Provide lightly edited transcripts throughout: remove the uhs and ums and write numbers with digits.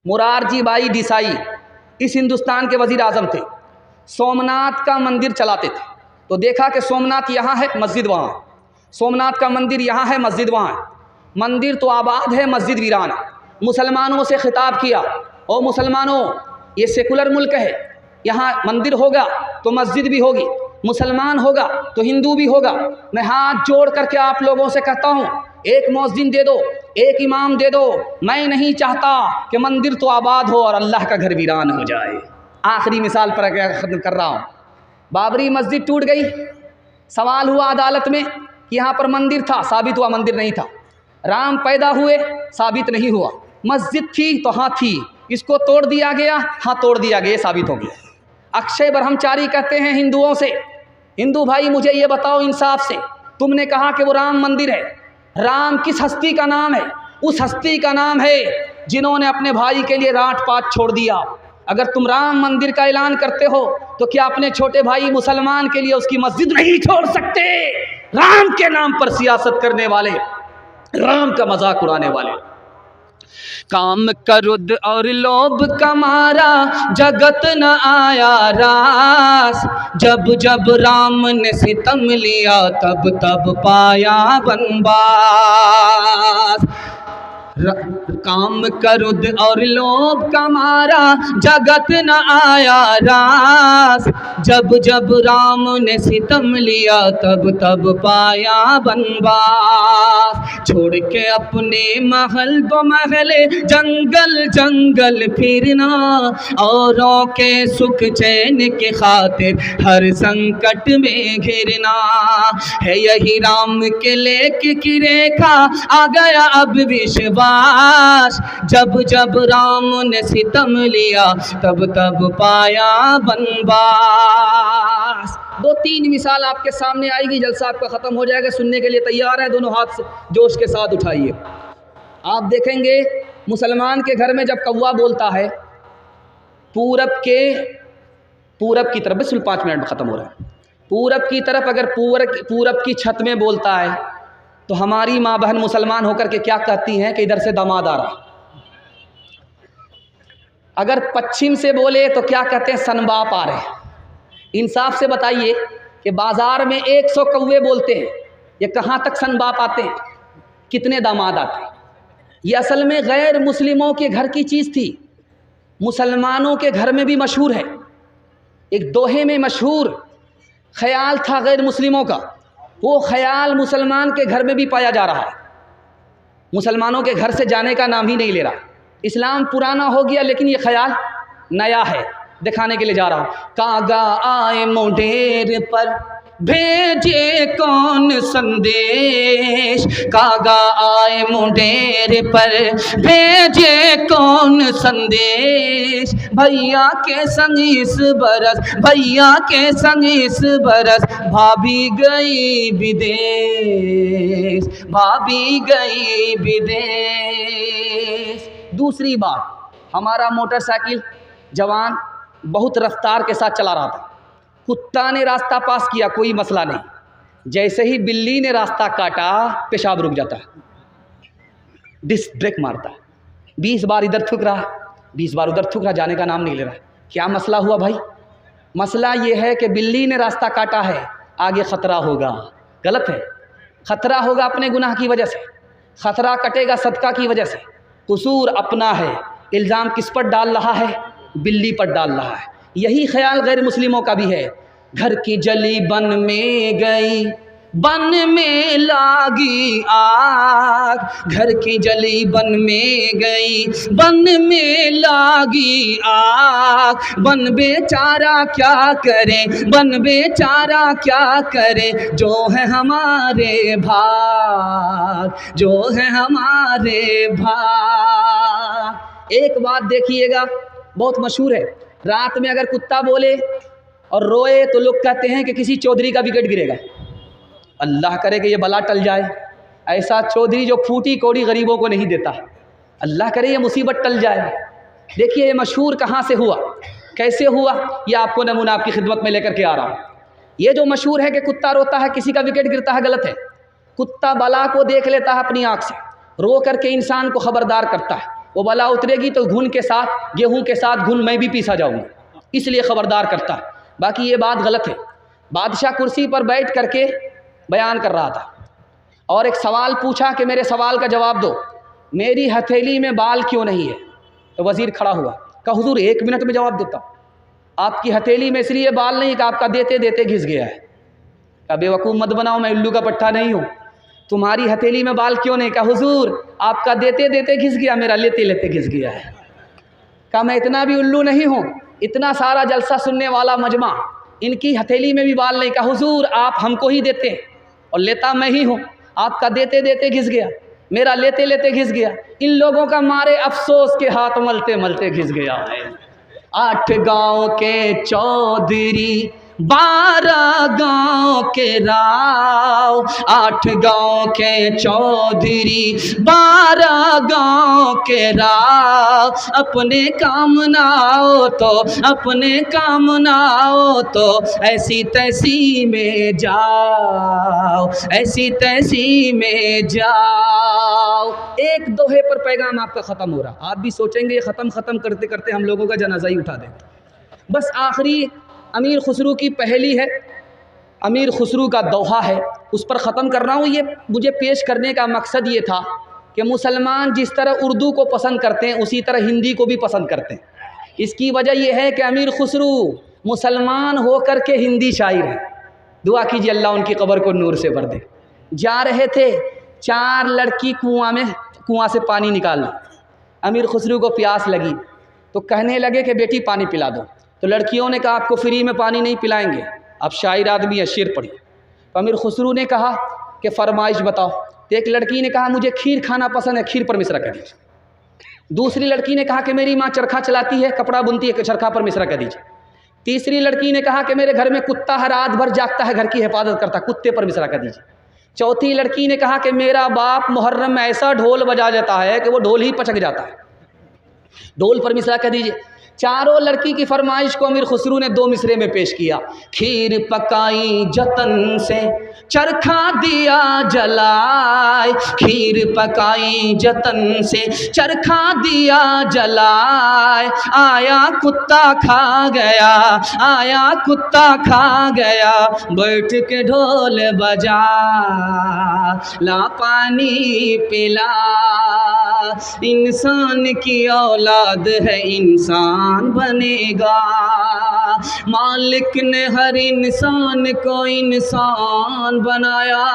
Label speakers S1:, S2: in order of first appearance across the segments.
S1: मुरारजी भाई देसाई इस हिंदुस्तान के वज़ीर आज़म थे। सोमनाथ का मंदिर चलाते थे। तो देखा कि सोमनाथ यहाँ है, मस्जिद वहाँ, सोमनाथ का मंदिर यहाँ है, मस्जिद वहाँ है। मंदिर तो आबाद है, मस्जिद वीरान है। मुसलमानों से खिताब किया, ओ मुसलमानों, ये सेकुलर मुल्क है, यहाँ मंदिर होगा तो मस्जिद भी होगी, मुसलमान होगा तो हिंदू भी होगा। मैं हाथ जोड़ करके आप लोगों से कहता हूँ, एक मौज़िन दे दो, एक इमाम दे दो। मैं नहीं चाहता कि मंदिर तो आबाद हो और अल्लाह का घर वीरान हो जाए। आखिरी मिसाल पर ख़त्म कर रहा हूँ। बाबरी मस्जिद टूट गई, सवाल हुआ अदालत में कि यहाँ पर मंदिर था, साबित हुआ मंदिर नहीं था। राम पैदा हुए, साबित नहीं हुआ। मस्जिद थी तो हाँ थी, इसको तोड़ दिया गया, हाँ तोड़ दिया गया, साबित हो गया। अक्षय ब्रह्मचारी कहते हैं हिंदुओं से, हिंदू भाई मुझे ये बताओ इंसाफ से, तुमने कहा कि वो राम मंदिर है, राम किस हस्ती का नाम है? उस हस्ती का नाम है जिन्होंने अपने भाई के लिए राट पाट छोड़ दिया। अगर तुम राम मंदिर का ऐलान करते हो तो क्या अपने छोटे भाई मुसलमान के लिए उसकी मस्जिद नहीं छोड़ सकते? राम के नाम पर सियासत करने वाले, राम का मजाक उड़ाने वाले। काम क्रोध और लोभ का मारा जगत न आया रास, जब जब राम ने सितम लिया तब तब पाया बनवास। काम क्रोध और लोभ का मारा जगत न आया रास, जब जब राम ने सितम लिया तब तब पाया बनवास। छोड़ के अपने महल दो महले जंगल जंगल फिरना, औरों के सुख चैन के खातिर हर संकट में घिरना है। यही राम के लेख की रेखा आ गया अब विश्वास, जब जब राम ने सितम लिया तब तब पाया बनवास। दो तीन मिसाल आपके सामने आएगी, जलसा आपका ख़त्म हो जाएगा। सुनने के लिए तैयार है? दोनों हाथ से जोश के साथ उठाइए। आप देखेंगे मुसलमान के घर में जब कौवा बोलता है पूरब की तरफ, बस 5 मिनट में ख़त्म हो रहा है, पूरब की तरफ अगर पूरब की छत में बोलता है तो हमारी माँ बहन मुसलमान होकर के क्या कहती हैं कि इधर से दामाद आ रहा। अगर पश्चिम से बोले तो क्या कहते हैं? सनबाप आ रहे। इंसाफ से बताइए कि बाज़ार में 100 कौवे बोलते हैं, ये कहाँ तक सनबाप आते हैं? कितने दामाद आते हैं? ये असल में गैर मुस्लिमों के घर की चीज़ थी, मुसलमानों के घर में भी मशहूर है। एक दोहे में मशहूर ख्याल था गैर मुस्लिमों का, वो ख्याल मुसलमान के घर में भी पाया जा रहा है। मुसलमानों के घर से जाने का नाम ही नहीं ले रहा। इस्लाम पुराना हो गया लेकिन ये ख्याल नया है, दिखाने के लिए जा रहा हूँ। कागा आए मुंडेर पर भेजे कौन संदेश, कागा आए मुंडेर पर भेजे कौन संदेश। भैया के संग इस बरस, भैया के संग इस बरस भाभी गई विदेश, भाभी गई विदेश। दूसरी बात, हमारा मोटरसाइकिल जवान बहुत रफ्तार के साथ चला रहा था, कुत्ता ने रास्ता पास किया, कोई मसला नहीं। जैसे ही बिल्ली ने रास्ता काटा पेशाब रुक जाता है, डिस्क ब्रेक मारता है, 20 बार इधर थूक रहा, 20 बार उधर थूक रहा, जाने का नाम नहीं ले रहा। क्या मसला हुआ भाई? मसला ये है कि बिल्ली ने रास्ता काटा है, आगे ख़तरा होगा। गलत है, ख़तरा होगा अपने गुनाह की वजह से, ख़तरा कटेगा सदका की वजह से। कसूर अपना है, इल्ज़ाम किस पर डाल रहा है? बिल्ली पर डाल रहा है। यही ख्याल गैर मुस्लिमों का भी है। घर की जली बन में गई, बन में लागी आग, घर की जली बन में गई, बन में लागी आग। बन बेचारा क्या करे, बन बेचारा क्या करे, जो है हमारे भाग, जो है हमारे भाग। एक बात देखिएगा, बहुत मशहूर है, रात में अगर कुत्ता बोले और रोए तो लोग कहते हैं कि किसी चौधरी का विकेट गिरेगा। अल्लाह करे कि ये बला टल जाए, ऐसा चौधरी जो फूटी कौड़ी गरीबों को नहीं देता, अल्लाह करे ये मुसीबत टल जाए। देखिए ये मशहूर कहाँ से हुआ, कैसे हुआ, ये आपको नमूना आपकी खिदमत में लेकर के आ रहा हूँ। ये जो मशहूर है कि कुत्ता रोता है, किसी का विकेट गिरता है, गलत है। कुत्ता बला को देख लेता है अपनी आँख से, रो करके इंसान को खबरदार करता है, वो बला उतरेगी तो घुन के साथ, गेहूं के साथ घुन मैं भी पीसा जाऊंगा, इसलिए ख़बरदार करता है। बाकी ये बात गलत है। बादशाह कुर्सी पर बैठ करके बयान कर रहा था और एक सवाल पूछा कि मेरे सवाल का जवाब दो, मेरी हथेली में बाल क्यों नहीं है? तो वज़ीर खड़ा हुआ, कहा हुजूर 1 मिनट में जवाब देता हूँ। आपकी हथेली में इसलिए बाल नहीं कि आपका देते देते घिस गया है। कहा बेवकूफ़ मत बनाओ, मैं उल्लू का पट्टा नहीं हूँ। तुम्हारी हथेली में बाल क्यों नहीं? कहा हुजूर आपका देते देते घिस गया, मेरा लेते लेते घिस गया है। कहा मैं इतना भी उल्लू नहीं हूँ, इतना सारा जलसा सुनने वाला मजमा, इनकी हथेली में भी बाल नहीं। कहा हुजूर आप हमको ही देते हैं और लेता मैं ही हूँ, आपका देते देते घिस गया, मेरा लेते लेते घिस गया, इन लोगों का मारे अफसोस के हाथ मलते मलते घिस गया है। 8 गाँव के चौधरी 12 गाँव के राव, 8 गाँव के चौधरी 12 गाँव के राव, अपने काम ना हो तो, अपने काम ना हो तो ऐसी तैसी में जाओ, ऐसी तैसी में जाओ। एक दोहे पर पैगाम आपका ख़त्म हो रहा। आप भी सोचेंगे ख़त्म करते करते हम लोगों का जनाजा ही उठा दें। बस आखिरी अमीर खुसरू की पहली है, अमीर खुसरू का दोहा है, उस पर ख़त्म कर रहा हूँ। ये मुझे पेश करने का मकसद ये था कि मुसलमान जिस तरह उर्दू को पसंद करते हैं उसी तरह हिंदी को भी पसंद करते हैं। इसकी वजह यह है कि अमीर खुसरू मुसलमान होकर के हिंदी शायर हैं। दुआ कीजिए अल्लाह उनकी कब्र को नूर से भर दे। जा रहे थे 4 लड़की कुआं से पानी निकाल ली। अमीर खुसरू को प्यास लगी तो कहने लगे कि बेटी पानी पिला दो। तो लड़कियों ने कहा आपको फ्री में पानी नहीं पिलाएंगे, अब शायर आदमी है, शेर पढ़िए। तो अमीर खुसरू ने कहा कि फरमाइश बताओ। तो एक लड़की ने कहा मुझे खीर खाना पसंद है, खीर पर मिश्रा कर दीजिए। दूसरी लड़की ने कहा कि मेरी माँ चरखा चलाती है, कपड़ा बुनती है, चरखा पर मिश्रा कर दीजिए। तीसरी लड़की ने कहा कि मेरे घर में कुत्ता है, रात भर जागता है, घर की हिफाजत करता है, कुत्ते पर मिश्रा कर दीजिए। चौथी लड़की ने कहा कि मेरा बाप मुहर्रम में ऐसा ढोल बजा जाता है कि वो ढोल ही पचक जाता है, ढोल पर मिश्रा कर दीजिए। चारों लड़की की फरमाइश को अमीर खुसरू ने 2 मिसरे में पेश किया। खीर पकाई जतन से चरखा दिया जलाए, खीर पकाई जतन से चरखा दिया जलाए, आया कुत्ता खा गया, आया कुत्ता खा गया, बैठ के ढोल बजा ला पानी पिला। इंसान की औलाद है इंसान बनेगा, मालिक ने हर इंसान को इंसान बनाया,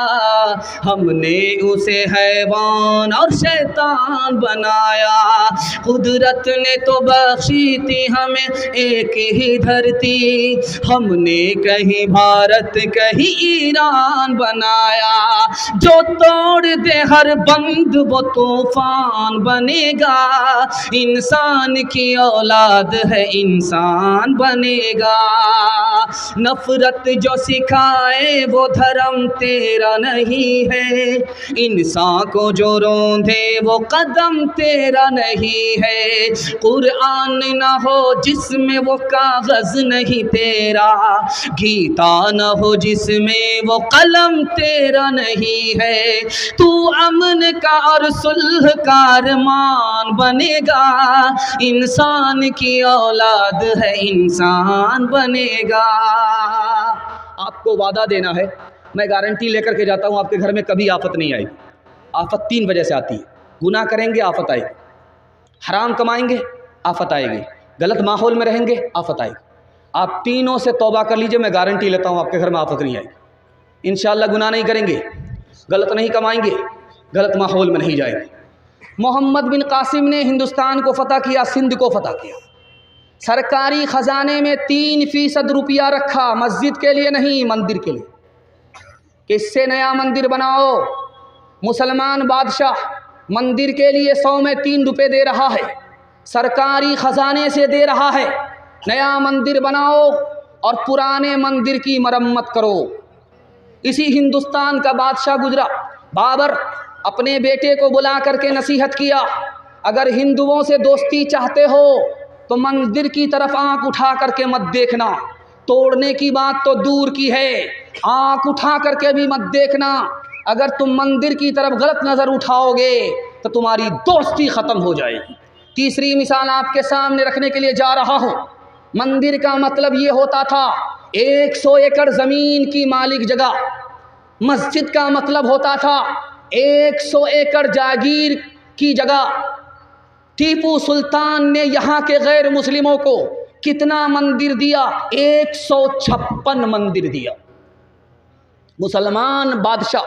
S1: हमने उसे हैवान और शैतान बनाया। कुदरत ने तो बख्शी थी हमें एक ही धरती, हमने कहीं भारत कहीं ईरान बनाया। जो तोड़ दे हर बंद वो तूफान बनेगा, इंसान की औलाद है इंसान बनेगा। नफरत जो सिखाए वो धर्म तेरा नहीं है, इंसान को जो रोंदे वो कदम तेरा नहीं है। कुरान ना हो जिसमें वो कागज नहीं तेरा, गीता ना हो जिसमें वो कलम तेरा नहीं है। तू अमन का और सुलह का अरमान बनेगा, इंसान की औलाद है इंसान बनेगा। आपको वादा देना है, मैं गारंटी लेकर के जाता हूँ आपके घर में कभी आफत नहीं आएगी। आफत 3 वजह से आती है। गुनाह करेंगे आफत आएगी, हराम कमाएंगे आफत आएगी, गलत माहौल में रहेंगे आफत आएगी। आप तीनों से तौबा कर लीजिए, मैं गारंटी लेता हूँ आपके घर में आफत नहीं आएगी। इंशाअल्लाह गुनाह नहीं करेंगे, गलत नहीं कमाएंगे, गलत माहौल में नहीं जाएंगे। मोहम्मद बिन कासिम ने हिंदुस्तान को फ़तह किया, सिंध को फ़तह किया। सरकारी ख़जाने में 3% रुपया रखा, मस्जिद के लिए नहीं मंदिर के लिए, किससे नया मंदिर बनाओ। मुसलमान बादशाह मंदिर के लिए 100 में 3 रुपये दे रहा है, सरकारी ख़जाने से दे रहा है। नया मंदिर बनाओ और पुराने मंदिर की मरम्मत करो। इसी हिंदुस्तान का बादशाह गुजरा, बाबर, अपने बेटे को बुला करके नसीहत किया, अगर हिंदुओं से दोस्ती चाहते हो तो मंदिर की तरफ आंख उठा करके मत देखना, तोड़ने की बात तो दूर की है, आंख उठा करके भी मत देखना। अगर तुम मंदिर की तरफ गलत नज़र उठाओगे तो तुम्हारी दोस्ती ख़त्म हो जाएगी। तीसरी मिसाल आपके सामने रखने के लिए जा रहा हूँ। मंदिर का मतलब ये होता था 100 एकड़ ज़मीन की मालिक जगह। मस्जिद का मतलब होता था 100 एकड़ जागीर की जगह। टीपू सुल्तान ने यहाँ के गैर मुस्लिमों को कितना मंदिर दिया? 156 मंदिर दिया। मुसलमान बादशाह,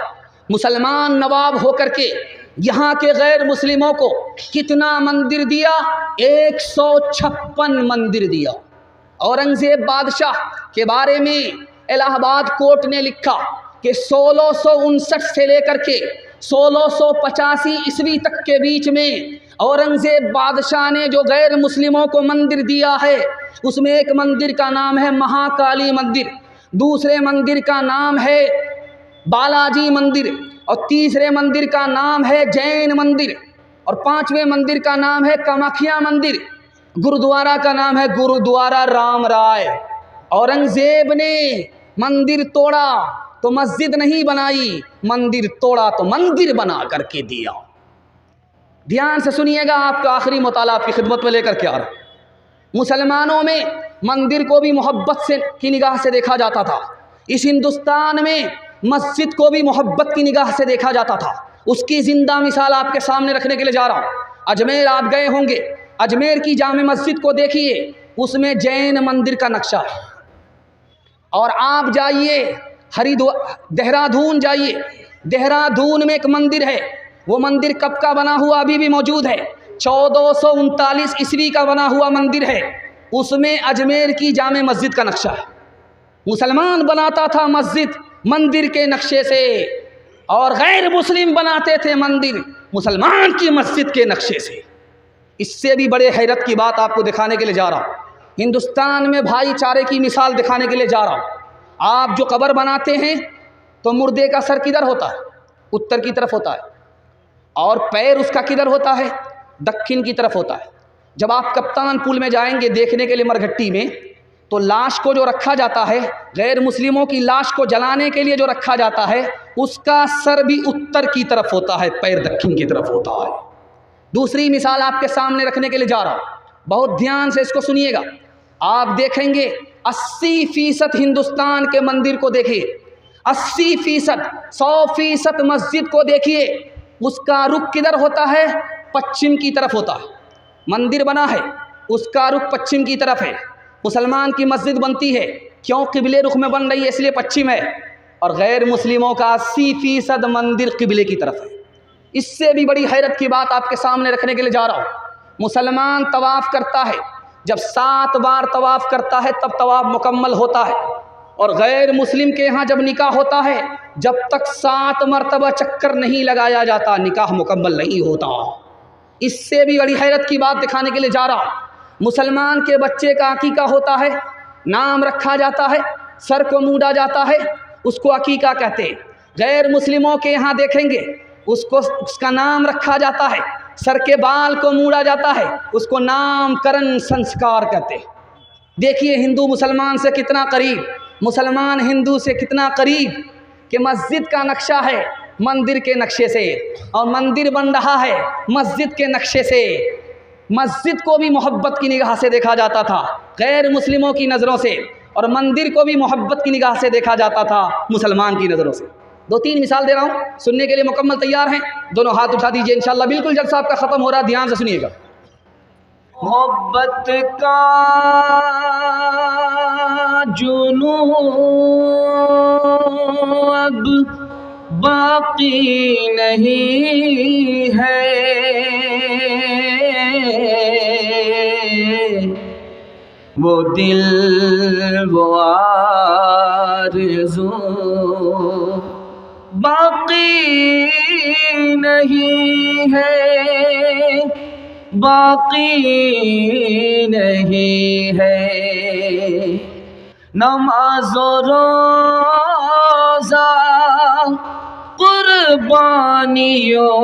S1: मुसलमान नवाब होकर के यहाँ के गैर मुस्लिमों को कितना मंदिर दिया? 156 मंदिर दिया। औरंगज़ेब बादशाह के बारे में इलाहाबाद कोर्ट ने लिखा कि 1659 से लेकर के 1685 ईस्वी तक के बीच में औरंगज़ेब बादशाह ने जो गैर मुस्लिमों को मंदिर दिया है, उसमें एक मंदिर का नाम है महाकाली मंदिर, दूसरे मंदिर का नाम है बालाजी मंदिर, और तीसरे मंदिर का नाम है जैन मंदिर, और पांचवें मंदिर का नाम है कामाख्या मंदिर। गुरुद्वारा का नाम है गुरुद्वारा राम राय। औरंगज़ेब ने मंदिर तोड़ा तो मस्जिद नहीं बनाई, मंदिर तोड़ा तो मंदिर बना करके दिया। ध्यान से सुनिएगा, आपका आखिरी मुताला आपकी खिदमत में लेकर के आ रहा। मुसलमानों में मंदिर को भी मोहब्बत से की निगाह से देखा जाता था। इस हिंदुस्तान में मस्जिद को भी मोहब्बत की निगाह से देखा जाता था। उसकी ज़िंदा मिसाल आपके सामने रखने के लिए जा रहा हूँ। अजमेर आप गए होंगे, अजमेर की जामे मस्जिद को देखिए, उसमें जैन मंदिर का नक्शा है। और आप जाइए देहरादून जाइए, देहरादून में एक मंदिर है, वो मंदिर कब का बना हुआ अभी भी मौजूद है, 1439 ईस्वी का बना हुआ मंदिर है। उसमें अजमेर की जामे मस्जिद का नक्शा है। मुसलमान बनाता था मस्जिद मंदिर के नक्शे से, और गैर मुस्लिम बनाते थे मंदिर मुसलमान की मस्जिद के नक्शे से। इससे भी बड़े हैरत की बात आपको दिखाने के लिए जा रहा हूँ। हिंदुस्तान में भाईचारे की मिसाल दिखाने के लिए जा रहा हूँ। आप जो कब्र बनाते हैं तो मुर्दे का सर किधर होता है? उत्तर की तरफ होता है, और पैर उसका किधर होता है? दक्षिण की तरफ होता है। जब आप कप्तान पुल में जाएंगे देखने के लिए मरघट्टी में, तो लाश को जो रखा जाता है, गैर मुस्लिमों की लाश को जलाने के लिए जो रखा जाता है, उसका सर भी उत्तर की तरफ होता है, पैर दक्षिण की तरफ होता है। दूसरी मिसाल आपके सामने रखने के लिए जा रहा हूँ, बहुत ध्यान से इसको सुनिएगा। आप देखेंगे 80% हिंदुस्तान के मंदिर को देखिए, 80%, 100% मस्जिद को देखिए, उसका रुख किधर होता है? पश्चिम की तरफ होता है। मंदिर बना है, उसका रुख पश्चिम की तरफ है। मुसलमान की मस्जिद बनती है, क्यों? किबले रुख में बन रही है, इसलिए पश्चिम है। और गैर मुस्लिमों का 80% मंदिर किबले की तरफ है। इससे भी बड़ी हैरत की बात आपके सामने रखने के लिए जा रहा हूँ। मुसलमान तवाफ़ करता है, जब 7 बार तवाफ़ करता है तब तवाफ़ मुकम्मल होता है। और गैर मुस्लिम के यहाँ जब निकाह होता है, जब तक 7 मरतबा चक्कर नहीं लगाया जाता, निकाह मुकम्मल नहीं होता। इससे भी बड़ी हैरत की बात दिखाने के लिए जा रहा हूँ। मुसलमान के बच्चे का अकीका होता है, नाम रखा जाता है, सर को मूड़ा जाता है, उसको अकीका कहते हैं। गैर मुस्लिमों के यहाँ देखेंगे, उसका नाम रखा जाता है, सर के बाल को मूड़ा जाता है, उसको नामकरण संस्कार कहते हैं। देखिए हिंदू मुसलमान से कितना करीब, मुसलमान हिंदू से कितना करीब, कि मस्जिद का नक्शा है मंदिर के नक्शे से, और मंदिर बन रहा है मस्जिद के नक्शे से। मस्जिद को भी मोहब्बत की निगाह से देखा जाता था गैर मुस्लिमों की नज़रों से, और मंदिर को भी मोहब्बत की निगाह से देखा जाता था मुसलमान की नज़रों से। 2-3 मिसाल दे रहा हूँ, सुनने के लिए मुकम्मल तैयार हैं? दोनों हाथ उठा दीजिए इंशाल्लाह। बिल्कुल जलसा आपका ख़त्म हो रहा है, ध्यान से सुनिएगा।
S2: मोहब्बत का जुनून अब बाकी नहीं है, वो दिल वो आरज़ू बाकी नहीं है, बाकी नहीं है। नमाज़ो रोज़ा कुर्बानियों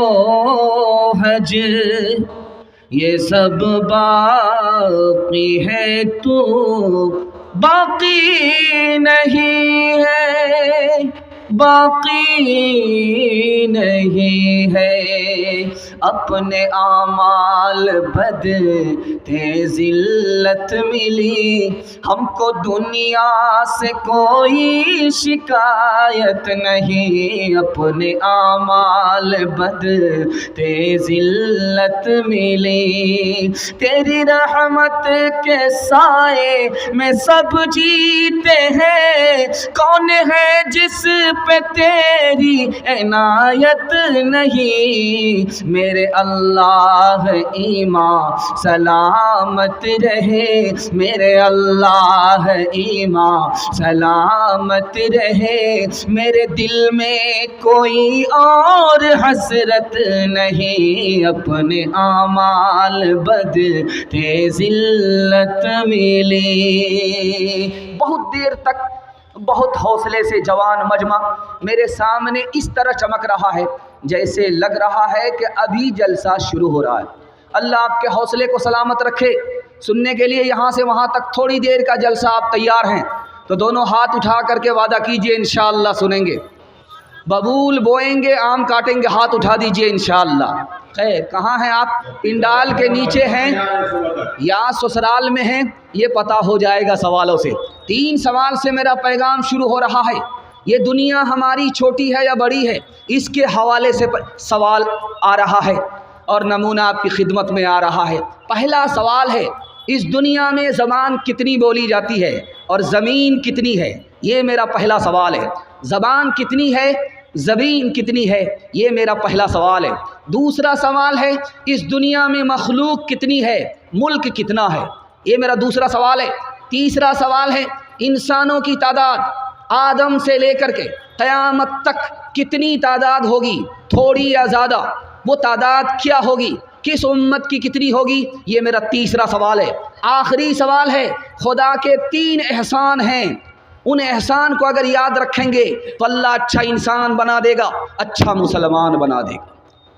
S2: हज, ये सब बाकी है, तू बाकी नहीं है। बाकी नहीं है। अपने आमाल बदते जिल्लत मिली, हमको दुनिया से कोई शिकायत नहीं। अपने आमाल बदते जिल्लत मिली, तेरी रहमत के साए में सब जीते हैं। कौन है जिस पे तेरी इनायत नहीं। मेरे अल्लाह ईमान सलामत रहे, मेरे अल्लाह ईमान सलामत रहे। मेरे दिल में कोई और हसरत नहीं। अपने आमाल बदते जिल्लत मिली।
S1: बहुत देर तक बहुत हौसले से जवान मजमा मेरे सामने इस तरह चमक रहा है जैसे लग रहा है कि अभी जलसा शुरू हो रहा है। अल्लाह आपके हौसले को सलामत रखे। सुनने के लिए यहाँ से वहाँ तक थोड़ी देर का जलसा आप तैयार हैं तो दोनों हाथ उठा करके वादा कीजिए इंशाअल्लाह सुनेंगे। बबूल बोएंगे, आम काटेंगे, हाथ उठा दीजिए इंशाअल्लाह। खैर, कहाँ हैं आप? पिंडाल के नीचे हैं या ससुराल में हैं, ये पता हो जाएगा सवालों से। 3 सवाल से मेरा पैगाम शुरू हो रहा है। ये दुनिया हमारी छोटी है या बड़ी है, इसके हवाले से सवाल आ रहा है और नमूना आपकी खिदमत में आ रहा है। पहला सवाल है, इस दुनिया में ज़बान कितनी बोली जाती है और ज़मीन कितनी है? ये मेरा पहला सवाल है। ज़बान कितनी है, ज़मीन कितनी है, ये मेरा पहला सवाल है। दूसरा सवाल है, इस दुनिया में मखलूक कितनी है, मुल्क कितना है, ये मेरा दूसरा सवाल है। तीसरा सवाल है, इंसानों की तादाद आदम से लेकर के क़यामत तक कितनी तादाद होगी, थोड़ी या ज़्यादा, वो तादाद क्या होगी, किस उम्मत की कितनी होगी, ये मेरा तीसरा सवाल है। आखिरी सवाल है, खुदा के 3 एहसान हैं, उन एहसान को अगर याद रखेंगे तो अल्लाह अच्छा इंसान बना देगा, अच्छा मुसलमान बना देगा।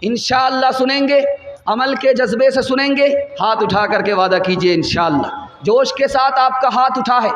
S1: इंशाअल्लाह सुनेंगे, अमल के जज्बे से सुनेंगे। हाथ उठा करके वादा कीजिए इंशाअल्लाह। जोश के साथ आपका हाथ उठा है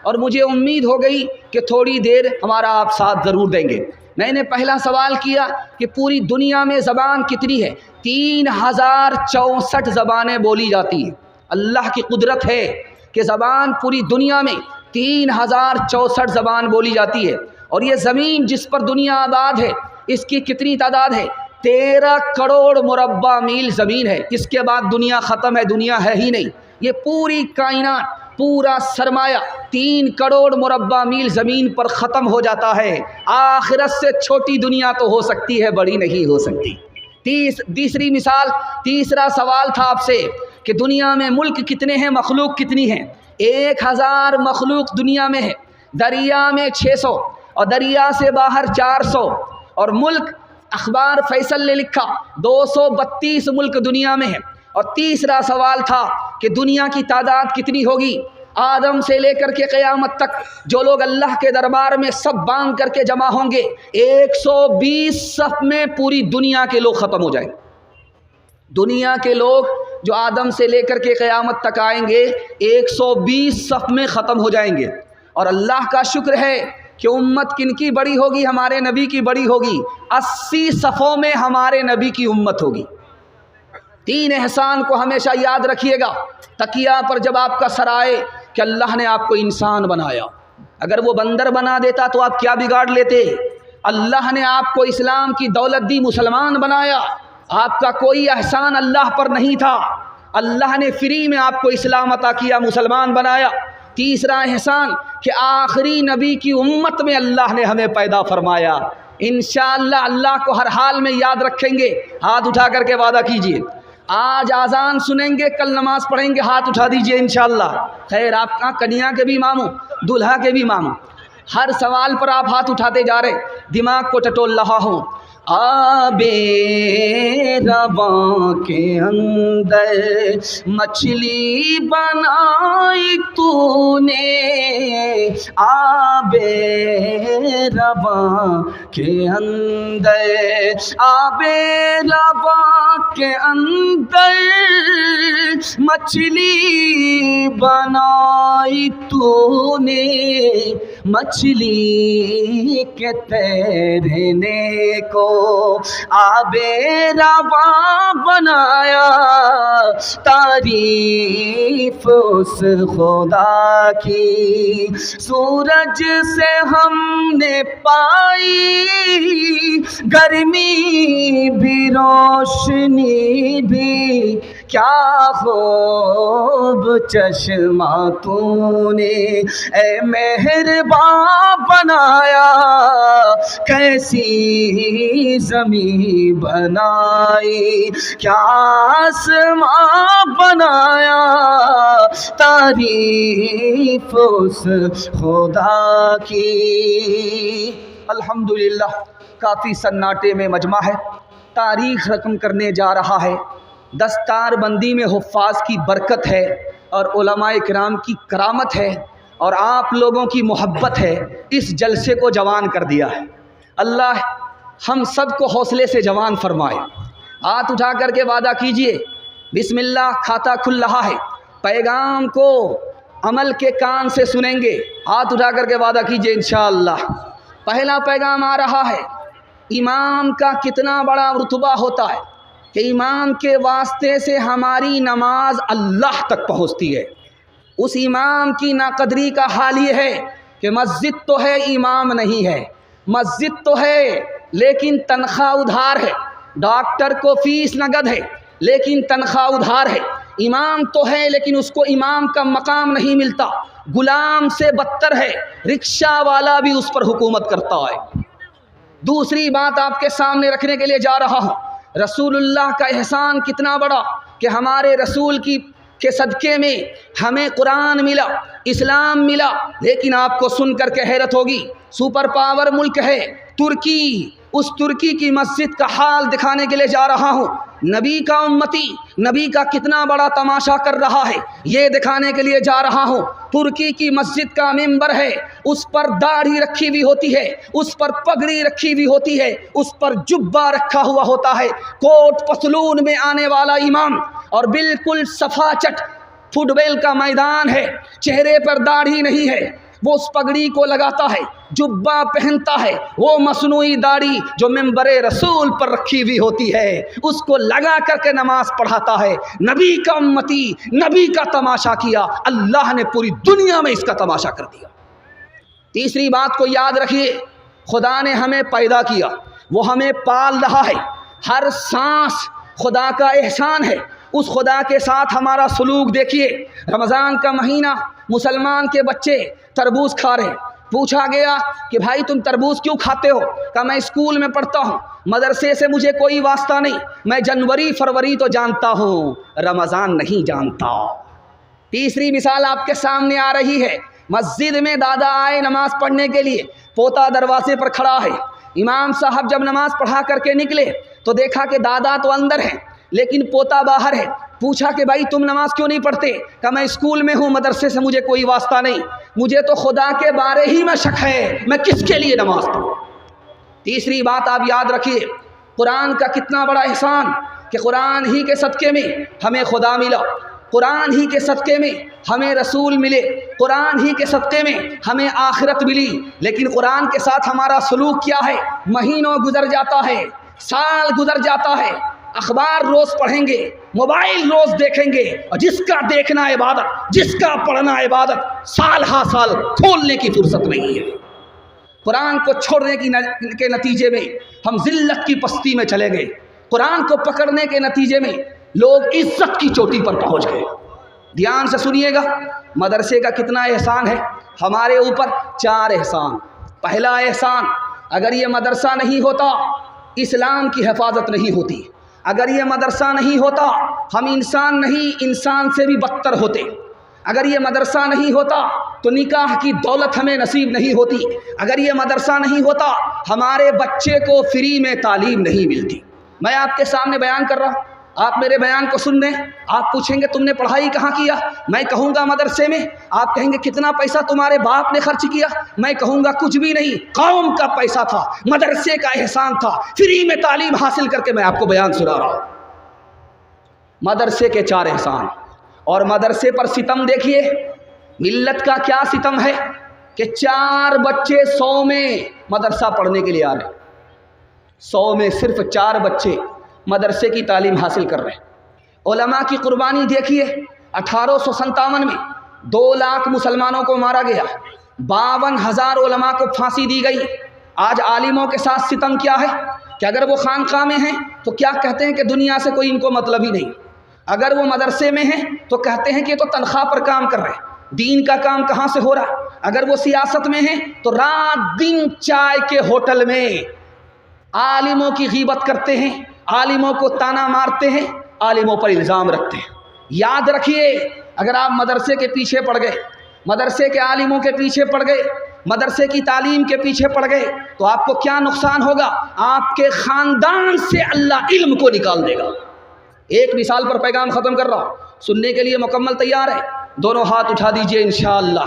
S1: और मुझे उम्मीद हो गई कि थोड़ी देर हमारा आप साथ ज़रूर देंगे। मैंने पहला सवाल किया कि पूरी दुनिया में ज़बान कितनी है। 3064 ज़बानें बोली जाती हैं। अल्लाह की कुदरत है कि ज़बान पूरी दुनिया में 3064 ज़बान बोली जाती है। और ये ज़मीन जिस पर दुनिया आबाद है, इसकी कितनी तादाद है? 13 करोड़ मुरब्बा मील ज़मीन है। इसके बाद दुनिया ख़त्म है, दुनिया है ही नहीं। ये पूरी कायनात, पूरा सरमाया 3 करोड़ मुरब्बा मील ज़मीन पर ख़त्म हो जाता है। आखिरत से छोटी दुनिया तो हो सकती है, बड़ी नहीं हो सकती। तीसरी मिसाल, तीसरा सवाल था आपसे कि दुनिया में मुल्क कितने हैं, मखलूक कितनी हैं। 1000 मखलूक दुनिया में है, दरिया में 600 और दरिया से बाहर 400 और मुल्क अखबार फैसल ने लिखा 232 मुल्क दुनिया में है। और तीसरा सवाल था कि दुनिया की तादाद कितनी होगी। आदम से लेकर के क़यामत तक जो लोग अल्लाह के दरबार में सब बांध करके जमा होंगे, 120 सफ़ में पूरी दुनिया के लोग ख़त्म हो जाएंगे। दुनिया के लोग जो आदम से लेकर के क़यामत तक आएंगे 120 सफ़ में ख़त्म हो जाएंगे। और अल्लाह का शुक्र है कि उम्मत किनकी बड़ी होगी, हमारे नबी की बड़ी होगी। 80 सफ़ों में हमारे नबी की उम्मत होगी। 3 एहसान को हमेशा याद रखिएगा। तकिया पर जब आपका सर आए कि अल्लाह ने आपको इंसान बनाया, अगर वो बंदर बना देता तो आप क्या बिगाड़ लेते। अल्लाह ने आपको इस्लाम की दौलत दी, मुसलमान बनाया। आपका कोई एहसान अल्लाह पर नहीं था, अल्लाह ने फ्री में आपको इस्लाम अता किया, मुसलमान बनाया। तीसरा एहसान कि आखिरी नबी की उम्मत में अल्लाह ने हमें पैदा फरमाया। इंशाअल्लाह अल्लाह को हर हाल में याद रखेंगे। हाथ उठा करके वादा कीजिए। आज आज़ान सुनेंगे, कल नमाज पढ़ेंगे, हाथ उठा दीजिए इंशाअल्लाह। खैर, आपका कन्या के भी मामू, दूल्हा के भी मामू, हर सवाल पर आप हाथ उठाते जा रहे, दिमाग को टटोल रहा हूँ।
S2: आबे रवां के अंदर मछली बनाई तूने, आबे रवां के अंदर, आबे रवां के अंदर मछली बनाई तूने, मछली के तैरने को आबे रवां बनाया। तारीफ उस खुदा की सूरज से हमने पाई, गर्मी भी रोशनी भी, क्या खूब चश्मा तूने ए मेहरबान बनाया। कैसी ज़मीं बनाई, क्या आसमां बनाया। तारीफ उस खुदा की।
S1: अल्हम्दुलिल्लाह, काफ़ी सन्नाटे में मजमा है, तारीख़ रकम करने जा रहा है। दस्तारबंदी में हुफ़्फ़ाज़ की बरकत है और उलमाए किराम की करामत है और आप लोगों की मोहब्बत है, इस जलसे को जवान कर दिया है। अल्लाह हम सब को हौसले से जवान फरमाए। हाथ उठा कर के वादा कीजिए, बिस्मिल्लाह, खाता खुल रहा है, पैगाम को अमल के कान से सुनेंगे। हाथ उठा कर के वादा कीजिए इंशाअल्लाह। पहला पैगाम आ रहा है, इमाम का कितना बड़ा रुतबा होता है कि इमाम के वास्ते से हमारी नमाज अल्लाह तक पहुँचती है। उस इमाम की नाकदरी का हाल ये है कि मस्जिद तो है, इमाम नहीं है। मस्जिद तो है लेकिन तनख्वाह उधार है। डॉक्टर को फीस नगद है लेकिन तनख्वाह उधार है। इमाम तो है लेकिन उसको इमाम का मकाम नहीं मिलता। गुलाम से बदतर है, रिक्शा वाला भी उस पर हुकूमत करता है। दूसरी बात आपके सामने रखने के लिए जा रहा हूँ, रसूलुल्लाह का एहसान कितना बड़ा कि हमारे रसूल के सदक़े में हमें कुरान मिला, इस्लाम मिला। लेकिन आपको सुनकर के हैरत होगी, सुपर पावर मुल्क है तुर्की, उस तुर्की की मस्जिद का हाल दिखाने के लिए जा रहा हूँ। नबी का उम्मती नबी का कितना बड़ा तमाशा कर रहा है, ये दिखाने के लिए जा रहा हूँ। तुर्की की मस्जिद का मिंबर है, उस पर दाढ़ी रखी हुई होती है, उस पर पगड़ी रखी हुई होती है, उस पर जुब्बा रखा हुआ होता है, कोट पतलून में आने वाला इमाम, और बिल्कुल सफाचट फुटबॉल का मैदान है, चेहरे पर दाढ़ी नहीं है, वो उस पगड़ी को लगाता है, जुब्बा पहनता है, वो मसनूई दाढ़ी जो मिंबरे रसूल पर रखी हुई होती है उसको लगा करके नमाज पढ़ाता है। नबी का उम्मती नबी का तमाशा किया, अल्लाह ने पूरी दुनिया में इसका तमाशा कर दिया। तीसरी बात को याद रखिए, खुदा ने हमें पैदा किया, वो हमें पाल रहा है, हर सांस खुदा का एहसान है। उस खुदा के साथ हमारा सलूक देखिए। रमज़ान का महीना, मुसलमान के बच्चे तरबूज खा रहे। पूछा गया कि भाई तुम तरबूज क्यों खाते हो? कहा मैं स्कूल में पढ़ता हूँ, मदरसे से मुझे कोई वास्ता नहीं, मैं जनवरी फरवरी तो जानता हूँ, रमज़ान नहीं जानता। तीसरी मिसाल आपके सामने आ रही है, मस्जिद में दादा आए नमाज पढ़ने के लिए, पोता दरवाजे पर खड़ा है। इमाम साहब जब नमाज पढ़ा करके निकले तो देखा कि दादा तो अंदर है लेकिन पोता बाहर है। पूछा कि भाई तुम नमाज क्यों नहीं पढ़ते? कहा मैं स्कूल में हूँ, मदरसे से मुझे कोई वास्ता नहीं, मुझे तो खुदा के बारे ही में शक है, मैं किसके लिए नमाज पढ़ूँ। तीसरी बात आप याद रखिए, कुरान का कितना बड़ा एहसान कि कुरान ही के सदक़े में हमें खुदा मिला, कुरान ही के सदक़े में हमें रसूल मिले, कुरान ही के सदक़े में हमें आखिरत मिली। लेकिन कुरान के साथ हमारा सलूक क्या है? महीनों गुजर जाता है, साल गुजर जाता है, अखबार रोज़ पढ़ेंगे, मोबाइल रोज़ देखेंगे, और जिसका देखना इबादत, जिसका पढ़ना इबादत, साल हा साल खोलने की फुर्सत नहीं है। कुरान को छोड़ने के नतीजे में हम ज़िल्लत की पस्ती में चले गए, कुरान को पकड़ने के नतीजे में लोग इज्जत की चोटी पर पहुंच गए। ध्यान से सुनिएगा, मदरसे का कितना एहसान है हमारे ऊपर। 4 एहसान। पहला एहसान, अगर ये मदरसा नहीं होता इस्लाम की हिफाजत नहीं होती, अगर ये मदरसा नहीं होता हम इंसान नहीं, इंसान से भी बदतर होते। अगर ये मदरसा नहीं होता तो निकाह की दौलत हमें नसीब नहीं होती। अगर ये मदरसा नहीं होता हमारे बच्चे को फ्री में तालीम नहीं मिलती। मैं आपके सामने बयान कर रहा हूँ, आप मेरे बयान को सुन लें। आप पूछेंगे तुमने पढ़ाई कहाँ किया, मैं कहूँगा मदरसे में। आप कहेंगे कितना पैसा तुम्हारे बाप ने खर्च किया, मैं कहूँगा कुछ भी नहीं, कौम का पैसा था, मदरसे का एहसान था, फ्री में तालीम हासिल करके मैं आपको बयान सुना रहा हूँ। मदरसे के 4 एहसान और मदरसे पर सितम देखिए। मिल्लत का क्या सितम है कि 4 बच्चे 100 में मदरसा पढ़ने के लिए आ रहे हैं। 100 में सिर्फ 4 बच्चे मदरसे की तालीम हासिल कर रहे हैं। उलमा की कुर्बानी देखिए। 1857 में 2 लाख मुसलमानों को मारा गया, 52,000 उलमा को फांसी दी गई। आज आलिमों के साथ सितम क्या है कि अगर वो खानका में हैं तो क्या कहते हैं कि दुनिया से कोई इनको मतलब ही नहीं। अगर वो मदरसे में हैं तो कहते हैं कि ये तो तनख्वाह पर काम कर रहे हैं, दीन का काम कहाँ से हो रहा। अगर वो सियासत में हैं तो रात दिन चाय के होटल में आलिमों की गीबत करते हैं, आलिमों को ताना मारते हैं, आलिमों पर इल्ज़ाम रखते हैं। याद रखिए, अगर आप मदरसे के पीछे पड़ गए, मदरसे के आलिमों के पीछे पड़ गए, मदरसे की तालीम के पीछे पड़ गए तो आपको क्या नुकसान होगा। आपके ख़ानदान से अल्लाह इल्म को निकाल देगा। एक मिसाल पर पैगाम ख़त्म कर रहा हूँ, सुनने के लिए मुकम्मल तैयार है? दोनों हाथ उठा दीजिए इंशाअल्लाह।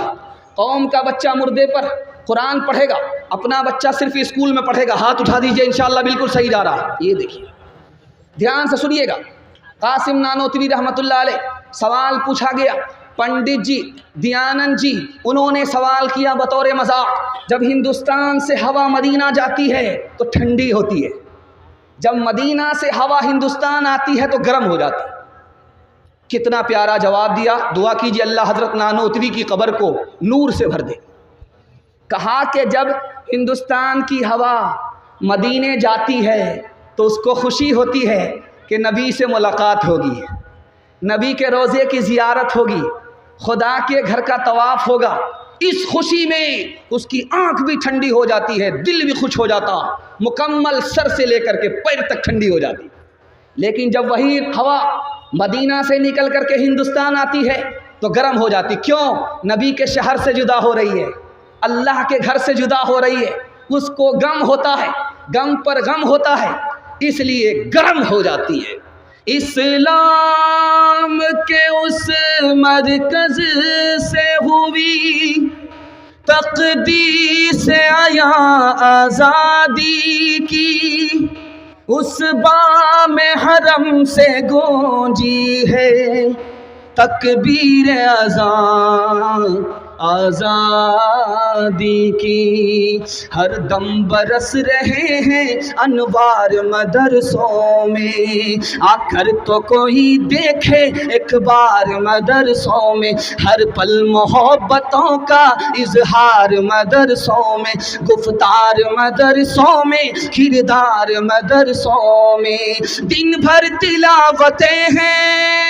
S1: कौम का बच्चा मुर्दे पर कुरान पढ़ेगा, अपना बच्चा सिर्फ स्कूल में पढ़ेगा। हाथ उठा दीजिए इंशाअल्लाह, बिल्कुल सही जा रहा है। ये देखिए, ध्यान से सुनिएगा। कासिम नानोतवी रहमतुल्लाह अलैह, सवाल पूछा गया, पंडित जी दयानंद जी उन्होंने सवाल किया बतौर मजाक, जब हिंदुस्तान से हवा मदीना जाती है तो ठंडी होती है, जब मदीना से हवा हिंदुस्तान आती है तो गर्म हो जाती है। कितना प्यारा जवाब दिया। दुआ कीजिए अल्लाह हजरत नानोतवी की कब्र को नूर से भर दे। कहा कि जब हिंदुस्तान की हवा मदीने जाती है तो उसको खुशी होती है कि नबी से मुलाकात होगी, नबी के रोज़े की ज़ियारत होगी, खुदा के घर का तवाफ़ होगा। इस खुशी में उसकी आंख भी ठंडी हो जाती है, दिल भी खुश हो जाता, मुकम्मल सर से लेकर के पैर तक ठंडी हो जाती। लेकिन जब वही हवा मदीना से निकल करके हिंदुस्तान आती है तो गर्म हो जाती। क्यों? नबी के शहर से जुदा हो रही है, अल्लाह के घर से जुदा हो रही है, उसको गम होता है, गम पर गम होता है, इसलिए गर्म हो जाती है। इस्लाम के उस मरकज से हुई तकदीर से आया आज़ादी की, उस बाम हरम से गूंजी है तकबीर अज़ान आज़ादी की। हर दम बरस रहे हैं अनवार मदरसों में, आकर तो कोई देखे एक बार मदरसों में। हर पल मोहब्बतों का इजहार मदरसों में, गुफ्तार मदरसों में, किरदार मदरसों में। दिन भर तिलावतें हैं,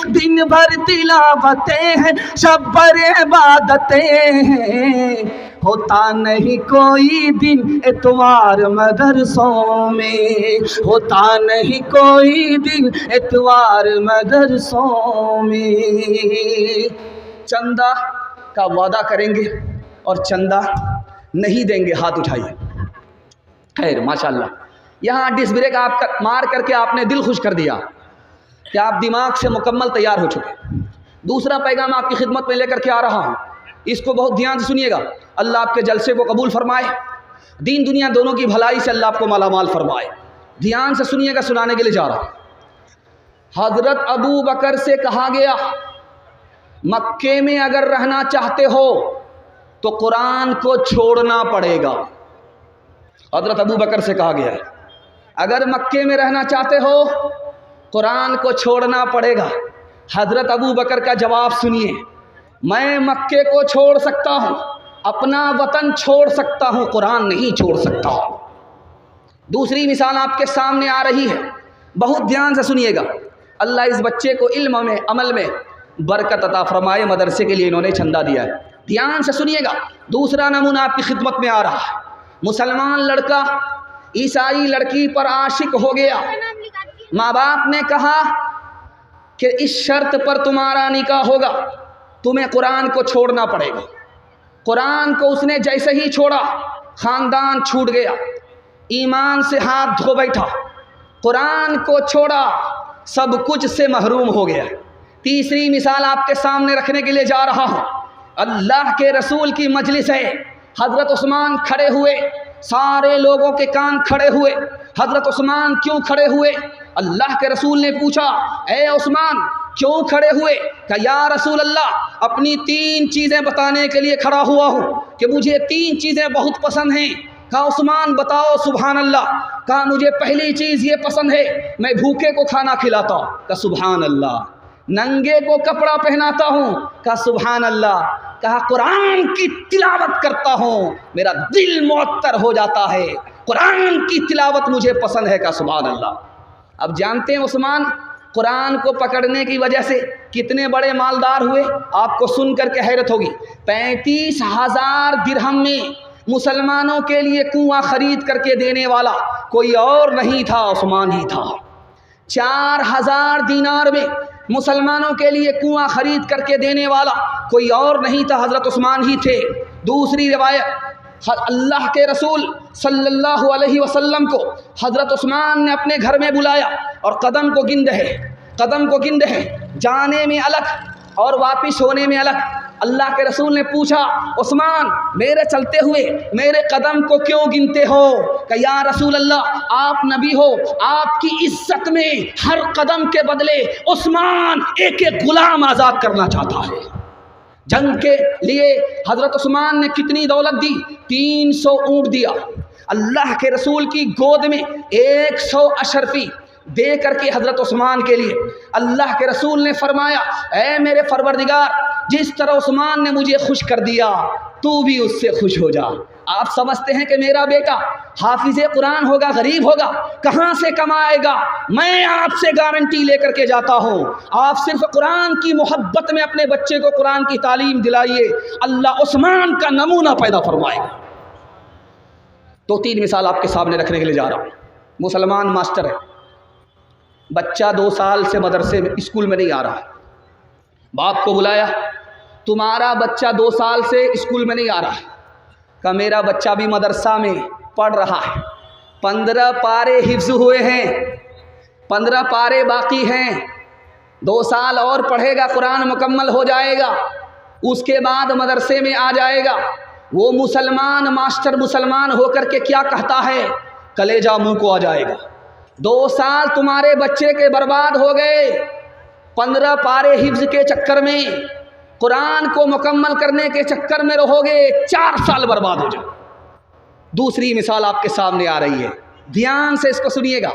S1: दिन भर तिलावतें हैं, शब भर इबादतें हैं। होता नहीं कोई दिन इतवार मदरसों में, होता नहीं कोई दिन इतवार मदरसों में। चंदा का वादा करेंगे और चंदा नहीं देंगे, हाथ उठाइए। खैर माशाल्लाह, यहाँ डिस ब्रेक आप मार करके आपने दिल खुश कर दिया कि आप दिमाग से मुकम्मल तैयार हो चुके। दूसरा पैगाम आपकी खिदमत में लेकर के आ रहा हूँ, इसको बहुत ध्यान से सुनिएगा। अल्लाह आपके जलसे को कबूल फरमाए, दीन दुनिया दोनों की भलाई से अल्लाह आपको मालामाल फरमाए। ध्यान से सुनिएगा, सुनाने के लिए जा रहा हूँ। हज़रत अबू बकर से कहा गया, मक्के में अगर रहना चाहते हो तो कुरान को छोड़ना पड़ेगा। हज़रत अबू बकर से कहा गया है, अगर मक्के में रहना चाहते हो कुरान को छोड़ना पड़ेगा। हज़रत अबू बकर का जवाब सुनिए, मैं मक्के को छोड़ सकता हूँ, अपना वतन छोड़ सकता हूँ, कुरान नहीं छोड़ सकता। दूसरी मिसाल आपके सामने आ रही है, बहुत ध्यान से सुनिएगा। अल्लाह इस बच्चे को इल्म में अमल में बरकत अता फरमाए। मदरसे के लिए इन्होंने चंदा दिया है, ध्यान से सुनिएगा। दूसरा नमूना आपकी खिदमत में आ रहा है। मुसलमान लड़का ईसाई लड़की पर आशिक हो गया, माँ बाप ने कहा कि इस शर्त पर तुम्हारा निकाह होगा, तुम्हें कुरान को छोड़ना पड़ेगा। कुरान को उसने जैसे ही छोड़ा, ख़ानदान छूट गया, ईमान से हाथ धो बैठा, कुरान को छोड़ा, सब कुछ से महरूम हो गया। तीसरी मिसाल आपके सामने रखने के लिए जा रहा हूँ। अल्लाह के रसूल की मजलिस है, हज़रत उस्मान खड़े हुए, सारे लोगों के कान खड़े हुए। हज़रत उस्मान क्यों खड़े हुए? अल्लाह के रसूल ने पूछा, ए उस्मान क्यों खड़े हुए? कहा या रसूल अल्लाह, अपनी 3 चीज़ें बताने के लिए खड़ा हुआ हूँ कि मुझे 3 चीज़ें बहुत पसंद हैं। कहा उस्मान बताओ। सुभान अल्लाह। कहा मुझे पहली चीज़ ये पसंद है, मैं भूखे को खाना खिलाता हूँ। कहा सुभान अल्लाह। नंगे को कपड़ा पहनाता हूँ। कहा सुभान अल्लाह। कहा कुरान की तिलावत करता हूँ, मेरा दिल मुअत्तर हो जाता है, कुरान की तिलावत मुझे पसंद है। कहा सुभान अल्लाह। अब जानते हैं उस्मान कुरान को पकड़ने की वजह से कितने बड़े मालदार हुए, आपको सुन करके हैरत होगी। 35,000 दिरहम में मुसलमानों के लिए कुआं खरीद करके देने वाला कोई और नहीं था, उस्मान ही था। 4,000 दीनार में मुसलमानों के लिए कुआं खरीद करके देने वाला कोई और नहीं था, हज़रत उस्मान ही थे। दूसरी रिवायत, अल्लाह के रसूल सल्लल्लाहु अलैहि वसल्लम को हज़रत उस्मान ने अपने घर में बुलाया और कदम को गिन रहे, जाने में अलग और वापिस होने में अलग। अल्लाह के रसूल ने पूछा, उस्मान मेरे चलते हुए मेरे कदम को क्यों गिनते हो? कहा या रसूल अल्लाह, आप नबी हो, आपकी इज्जत में हर कदम के बदले उस्मान एक एक गुलाम आज़ाद करना चाहता है। जंग के लिए हज़रत उस्मान ने कितनी दौलत दी? 300 ऊँट दिया। अल्लाह के रसूल की गोद में 100 अशरफी दे करके हज़रत उस्मान के लिए अल्लाह के रसूल ने फरमाया, ऐ मेरे परवरदिगार, जिस तरह उस्मान ने मुझे खुश कर दिया, तू भी उससे खुश हो जा। आप समझते हैं कि मेरा बेटा हाफिज़े कुरान होगा, गरीब होगा, कहाँ से कमाएगा? मैं आपसे गारंटी लेकर के जाता हूँ, आप सिर्फ कुरान की मोहब्बत में अपने बच्चे को कुरान की तालीम दिलाइए, अल्लाह उस्मान का नमूना पैदा फरमाएगा। तो 3 मिसाल आपके सामने रखने के लिए जा रहा हूँ। मुसलमान मास्टर है, बच्चा 2 साल से मदरसे में स्कूल में नहीं आ रहा है। बाप को बुलाया, तुम्हारा बच्चा 2 साल से स्कूल में नहीं आ रहा है। कहा मेरा बच्चा भी मदरसा में पढ़ रहा है, 15 पारे हिफ्ज़ हुए हैं, 15 पारे बाकी हैं, 2 साल और पढ़ेगा, कुरान मुकम्मल हो जाएगा, उसके बाद मदरसे में आ जाएगा। वो मुसलमान मास्टर मुसलमान होकर के क्या कहता है? कलेजा मुंह को आ जाएगा। 2 साल तुम्हारे बच्चे के बर्बाद हो गए, 15 पारे हिफ्ज़ के चक्कर में, कुरान को मुकम्मल करने के चक्कर में रहोगे, 4 साल बर्बाद हो जाए। दूसरी मिसाल आपके सामने आ रही है, ध्यान से इसको सुनिएगा।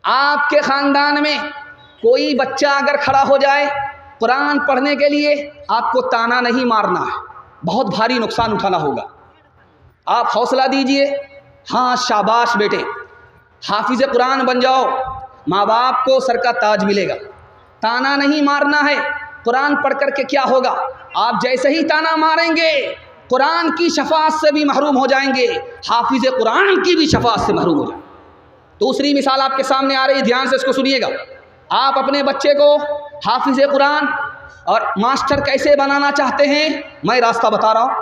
S1: आपके ख़ानदान में कोई बच्चा अगर खड़ा हो जाए कुरान पढ़ने के लिए, आपको ताना नहीं मारना है, बहुत भारी नुकसान उठाना होगा। आप हौसला दीजिए, हाँ शाबाश बेटे, हाफिज़ कुरान बन जाओ, माँ बाप को सर का ताज मिलेगा। ताना नहीं मारना है। कुरान पढ़ कर के क्या होगा? आप जैसे ही ताना मारेंगे कुरान की शफाअत से भी महरूम हो जाएंगे, हाफिज़ कुरान की भी शफाअत से महरूम हो जाएंगे। दूसरी मिसाल आपके सामने आ रही है, ध्यान से इसको सुनिएगा। आप अपने बच्चे को हाफिज़ कुरान और मास्टर कैसे बनाना चाहते हैं, मैं रास्ता बता रहा हूँ।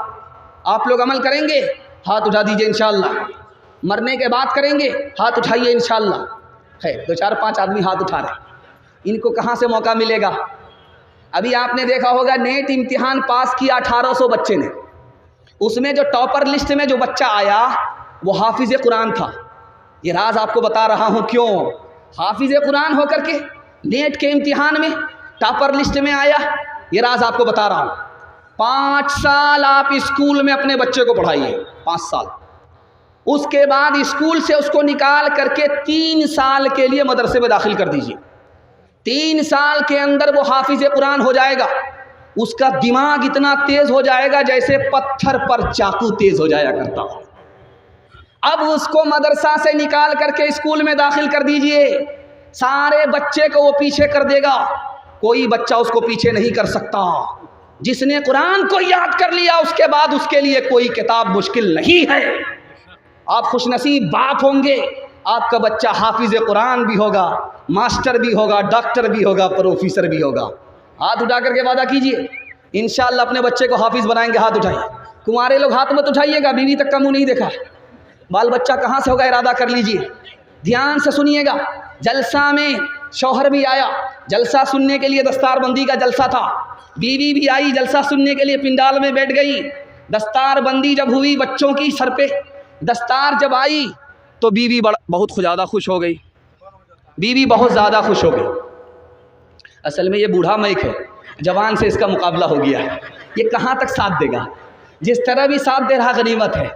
S1: आप लोग अमल करेंगे? हाथ उठा दीजिए इंशाअल्लाह। मरने के बाद करेंगे? हाथ उठाइए इंशाअल्लाह। है 2 4 5 आदमी हाथ उठा रहे, इनको कहाँ से मौका मिलेगा? अभी आपने देखा होगा नेट इम्तिहान पास किया 1800 बच्चे ने, उसमें जो टॉपर लिस्ट में जो बच्चा आया वो हाफिज़ कुरान था। ये राज आपको बता रहा हूँ क्यों। हाफिज़ कुरान होकर के नेट के इम्तिहान में टॉपर लिस्ट में आया, ये राज आपको बता रहा हूँ। 5 साल आप स्कूल में अपने बच्चे को पढ़ाइए, 5 साल, उसके बाद स्कूल से उसको निकाल करके 3 साल के लिए मदरसे में दाखिल कर दीजिए। 3 साल के अंदर वो हाफिज़ कुरान हो जाएगा। उसका दिमाग इतना तेज़ हो जाएगा जैसे पत्थर पर चाकू तेज़ हो जाया करता हो। अब उसको मदरसा से निकाल करके स्कूल में दाखिल कर दीजिए, सारे बच्चे को वो पीछे कर देगा, कोई बच्चा उसको पीछे नहीं कर सकता। जिसने कुरान को याद कर लिया उसके बाद उसके लिए कोई किताब मुश्किल नहीं है। आप खुशनसीब बाप होंगे आपका बच्चा हाफिज़ कुरान भी होगा, मास्टर भी होगा, डॉक्टर भी होगा, प्रोफेसर भी होगा। हाथ उठा करके वादा कीजिए, इंशाअल्लाह अपने बच्चे को हाफिज़ बनाएंगे। हाथ उठाइए। कुंवारे लोग हाथ मत उठाइएगा, बीवी तक का मुँह नहीं देखा। बाल बच्चा कहाँ से होगा इरादा कर लीजिए। ध्यान से सुनिएगा। जलसा में शौहर भी आया, जलसा सुनने के लिए, दस्तारबंदी का जलसा था। बीवी भी आई जलसा सुनने के लिए, पिंडाल में बैठ गई। दस्तारबंदी जब हुई बच्चों की, सर पे दस्तार जब आई तो बीवी बहुत ज़्यादा खुश हो गई। बीवी बहुत ज़्यादा खुश हो गई। असल में ये बूढ़ा मैक है, जवान से इसका मुकाबला हो गया है। ये कहाँ तक साथ देगा? जिस तरह भी साथ दे रहा गनीमत है।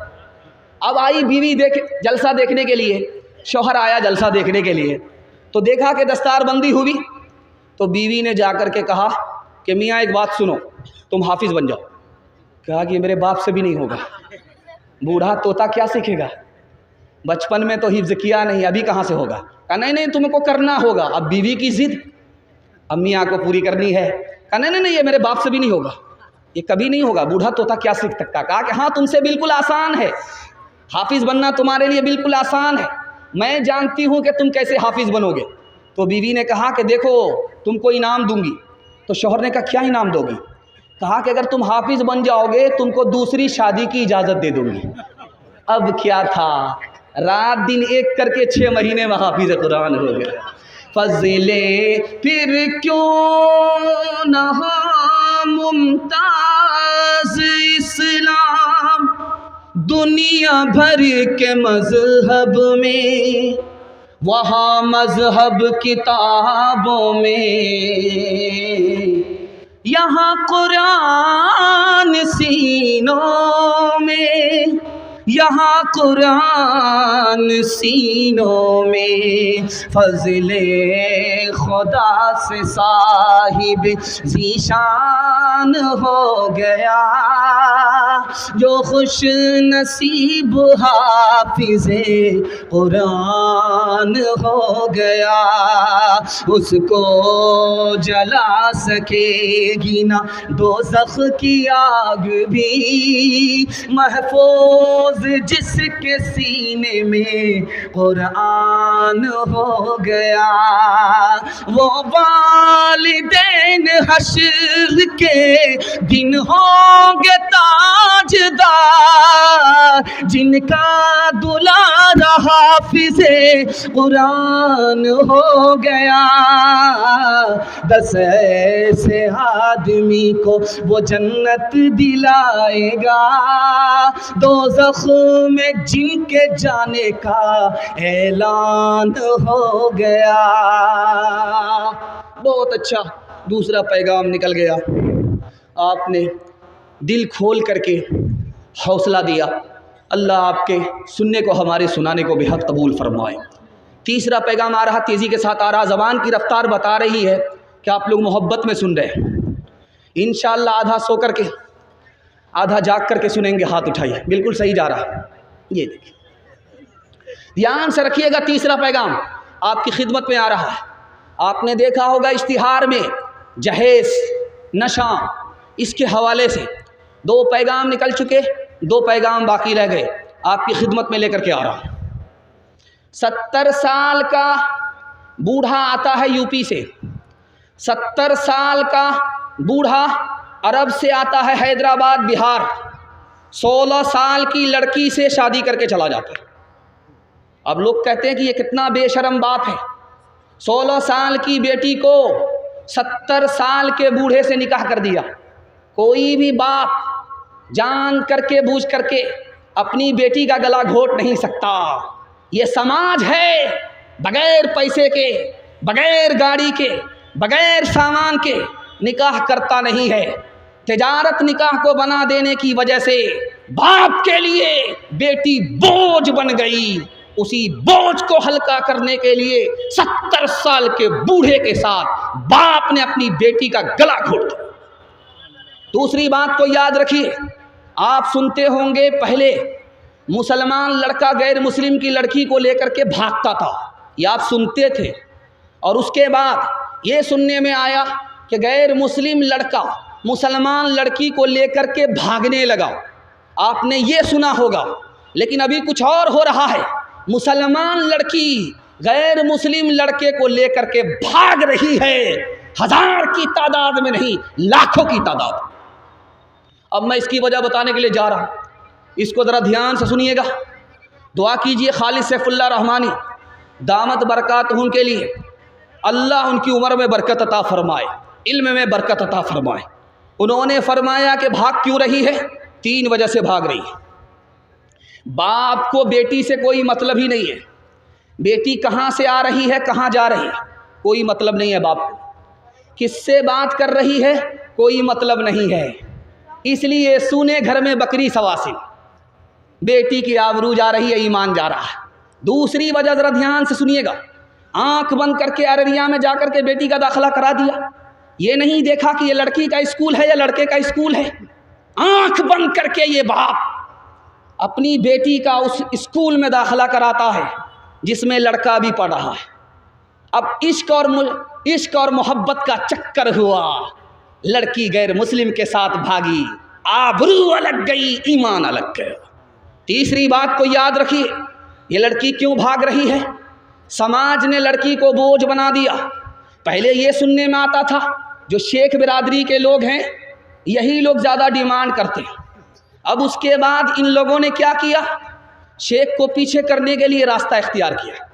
S1: अब आई बीवी जलसा देखने के लिए, शौहर आया जलसा देखने के लिए, तो देखा कि दस्तारबंदी हुई। तो बीवी ने जाकर के कहा कि मियाँ एक बात सुनो, तुम हाफिज़ बन जाओ। कहा कि मेरे बाप से भी नहीं होगा। बूढ़ा तोता क्या सीखेगा? बचपन में तो हिफ्ज़ किया नहीं, अभी कहाँ से होगा? कहा नहीं नहीं तुमको करना होगा। अब बीवी की ज़िद अब मियाँ को पूरी करनी है। कहा नहीं नहीं ये मेरे बाप से भी नहीं होगा, ये कभी नहीं होगा। बूढ़ा तोता क्या सीख सकता? कहा कि हाँ तुमसे बिल्कुल आसान है, हाफिज़ बनना तुम्हारे लिए बिल्कुल आसान है, मैं जानती हूँ कि तुम कैसे हाफिज़ बनोगे। तो बीवी ने कहा कि देखो तुमको इनाम दूंगी। तो शौहर ने कहा क्या इनाम दोगी? कहा कि अगर तुम हाफिज़ बन जाओगे तुमको दूसरी शादी की इजाज़त दे दूंगी। अब क्या था, रात दिन एक करके 6 महीने में हाफिज़ कुरान हो गया। फज़ले फिर क्यों न हो मुमताज़ इस्लाम, दुनिया भर के मज़हब में, वहाँ मज़हब किताबों में, यहाँ कुरान सीनों में, यहाँ कुरान सीनों में। फज़ले खुदा से साहिब ज़ीशान हो गया, जो खुश नसीब हाफिज़े कुरान हो गया। उसको जला सकेगी ना दोज़ख की आग भी, महफूज जिसके सीने में कुरान हो गया। वो वालिदैन हश्र के दिन होंगे ताजदार, जिनका दुलारा हाफिज़े कुरान हो गया। 10 ऐसे आदमी को वो जन्नत दिलाएगा, दोज़ख में जिनके जाने का ऐलान हो गया। बहुत अच्छा दूसरा पैगाम निकल गया। आपने दिल खोल करके हौसला दिया। अल्लाह आपके सुनने को, हमारे सुनाने को बेहद कबूल फरमाए। तीसरा पैगाम आ रहा, तेज़ी के साथ आ रहा। ज़बान की रफ्तार बता रही है कि आप लोग मोहब्बत में सुन रहे हैं। इंशाअल्लाह आधा सो करके आधा जाग करके सुनेंगे। हाथ उठाइए, बिल्कुल सही जा रहा है। ये देखिए, ध्यान से रखिएगा। तीसरा पैगाम आपकी खिदमत में आ रहा है। आपने देखा होगा इश्तिहार में जहेज़, नशा, इसके हवाले से 2 पैगाम निकल चुके, 2 पैगाम बाकी रह गए। आपकी खिदमत में लेकर के आ रहा हूँ। 70 साल का बूढ़ा आता है यूपी से, 70 साल का बूढ़ा अरब से आता है, हैदराबाद बिहार। 16 साल की लड़की से शादी करके चला जाता है। अब लोग कहते हैं कि ये कितना बेशरम बाप है, 16 साल की बेटी को 70 साल के बूढ़े से निकाह कर दिया। कोई भी बाप जान करके बूझ करके अपनी बेटी का गला घोट नहीं सकता। ये समाज है, बगैर पैसे के, बगैर गाड़ी के, बगैर सामान के निकाह करता नहीं है। तिजारत निकाह को बना देने की वजह से बाप के लिए बेटी बोझ बन गई। उसी बोझ को हल्का करने के लिए 70 साल के बूढ़े के साथ बाप ने अपनी बेटी का गला घोट दिया। दूसरी बात को याद रखिए, आप सुनते होंगे पहले मुसलमान लड़का गैर मुस्लिम की लड़की को लेकर के भागता था, ये आप सुनते थे। और उसके बाद ये सुनने में आया कि गैर मुस्लिम लड़का मुसलमान लड़की को लेकर के भागने लगा। आपने ये सुना होगा। लेकिन अभी कुछ और हो रहा है। मुसलमान लड़की गैर मुस्लिम लड़के को लेकर के भाग रही है, 1000 की तादाद में नहीं, लाखों की तादाद। अब मैं इसकी वजह बताने के लिए जा रहा हूँ, इसको ज़रा ध्यान से सुनिएगा। दुआ कीजिए खालिद सैफुल्लाह रहमानी दामत बरकातहुम के लिए, अल्लाह उनकी उम्र में बरकत अता फरमाए, इल्म में बरकत अता फरमाए। उन्होंने फरमाया कि भाग क्यों रही है? 3 वजह से भाग रही है। बाप को बेटी से कोई मतलब ही नहीं है, बेटी कहाँ से आ रही है, कहाँ जा रही है, कोई मतलब नहीं है बाप को। किससे बात कर रही है, कोई मतलब नहीं है। इसलिए सूने घर में बकरी सवासिन, बेटी की आबरू जा रही है, ईमान जा रहा है। दूसरी वजह ज़रा ध्यान से सुनिएगा, आंख बंद करके अररिया में जाकर के बेटी का दाखिला करा दिया। ये नहीं देखा कि ये लड़की का स्कूल है या लड़के का स्कूल है। आंख बंद करके ये बाप अपनी बेटी का उस स्कूल में दाखिला कराता है जिसमें लड़का भी पढ़ रहा है। अब इश्क और मोहब्बत का चक्कर हुआ, लड़की गैर मुस्लिम के साथ भागी, आबरू अलग गई, ईमान अलग गया। तीसरी बात को याद रखिए, ये लड़की क्यों भाग रही है? समाज ने लड़की को बोझ बना दिया। पहले ये सुनने में आता था जो शेख बिरादरी के लोग हैं यही लोग ज़्यादा डिमांड करते हैं। अब उसके बाद इन लोगों ने क्या किया, शेख को पीछे करने के लिए रास्ता इख्तियार किया।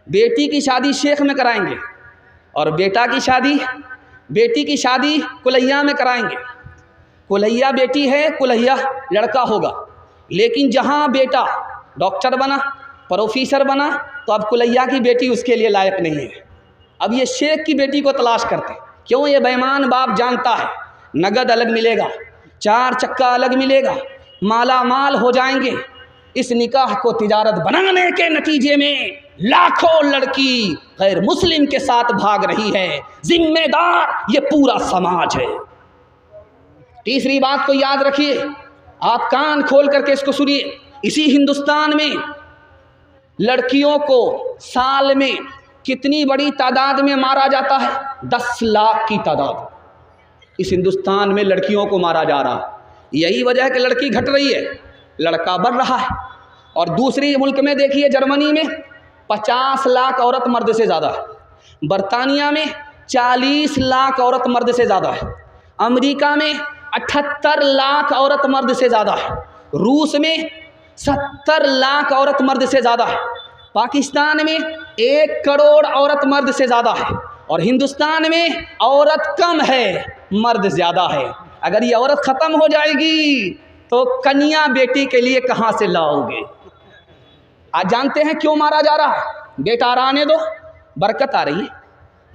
S1: बेटी की शादी शेख में कराएंगे और बेटी की शादी कुलैया में कराएंगे। कुलैया बेटी है, कुलैया लड़का होगा। लेकिन जहाँ बेटा डॉक्टर बना, प्रोफेसर बना, तो अब कुलैया की बेटी उसके लिए लायक नहीं है। अब ये शेख की बेटी को तलाश करते हैं। क्यों? ये बेईमान बाप जानता है नगद अलग मिलेगा, 4 चक्का अलग मिलेगा, माला माल हो जाएंगे। इस निकाह को तिजारत बनाने के नतीजे में लाखों लड़की गैर मुस्लिम के साथ भाग रही है। जिम्मेदार ये पूरा समाज है। तीसरी बात को याद रखिए, आप कान खोल करके इसको सुनिए। इसी हिंदुस्तान में लड़कियों को साल में कितनी बड़ी तादाद में मारा जाता है? 10 लाख की तादाद इस हिंदुस्तान में लड़कियों को मारा जा रहा है। यही वजह है कि लड़की घट रही है, लड़का बढ़ रहा है। और दूसरी मुल्क में देखिए, जर्मनी में 50 लाख औरत मर्द से ज़्यादा है, बरतानिया में 40 लाख औरत मर्द से ज़्यादा है, अमेरिका में 78 लाख औरत मर्द से ज़्यादा है, रूस में 70 लाख औरत मर्द से ज़्यादा है, पाकिस्तान में 1 करोड़ औरत मर्द से ज़्यादा है, और हिंदुस्तान में औरत कम है, मर्द ज़्यादा है। अगर ये औरत ख़त्म हो जाएगी तो कन्या बेटी के लिए कहाँ से लाओगे? आज जानते हैं क्यों मारा जा रहा है? बेटा आने दो, बरकत आ रही है।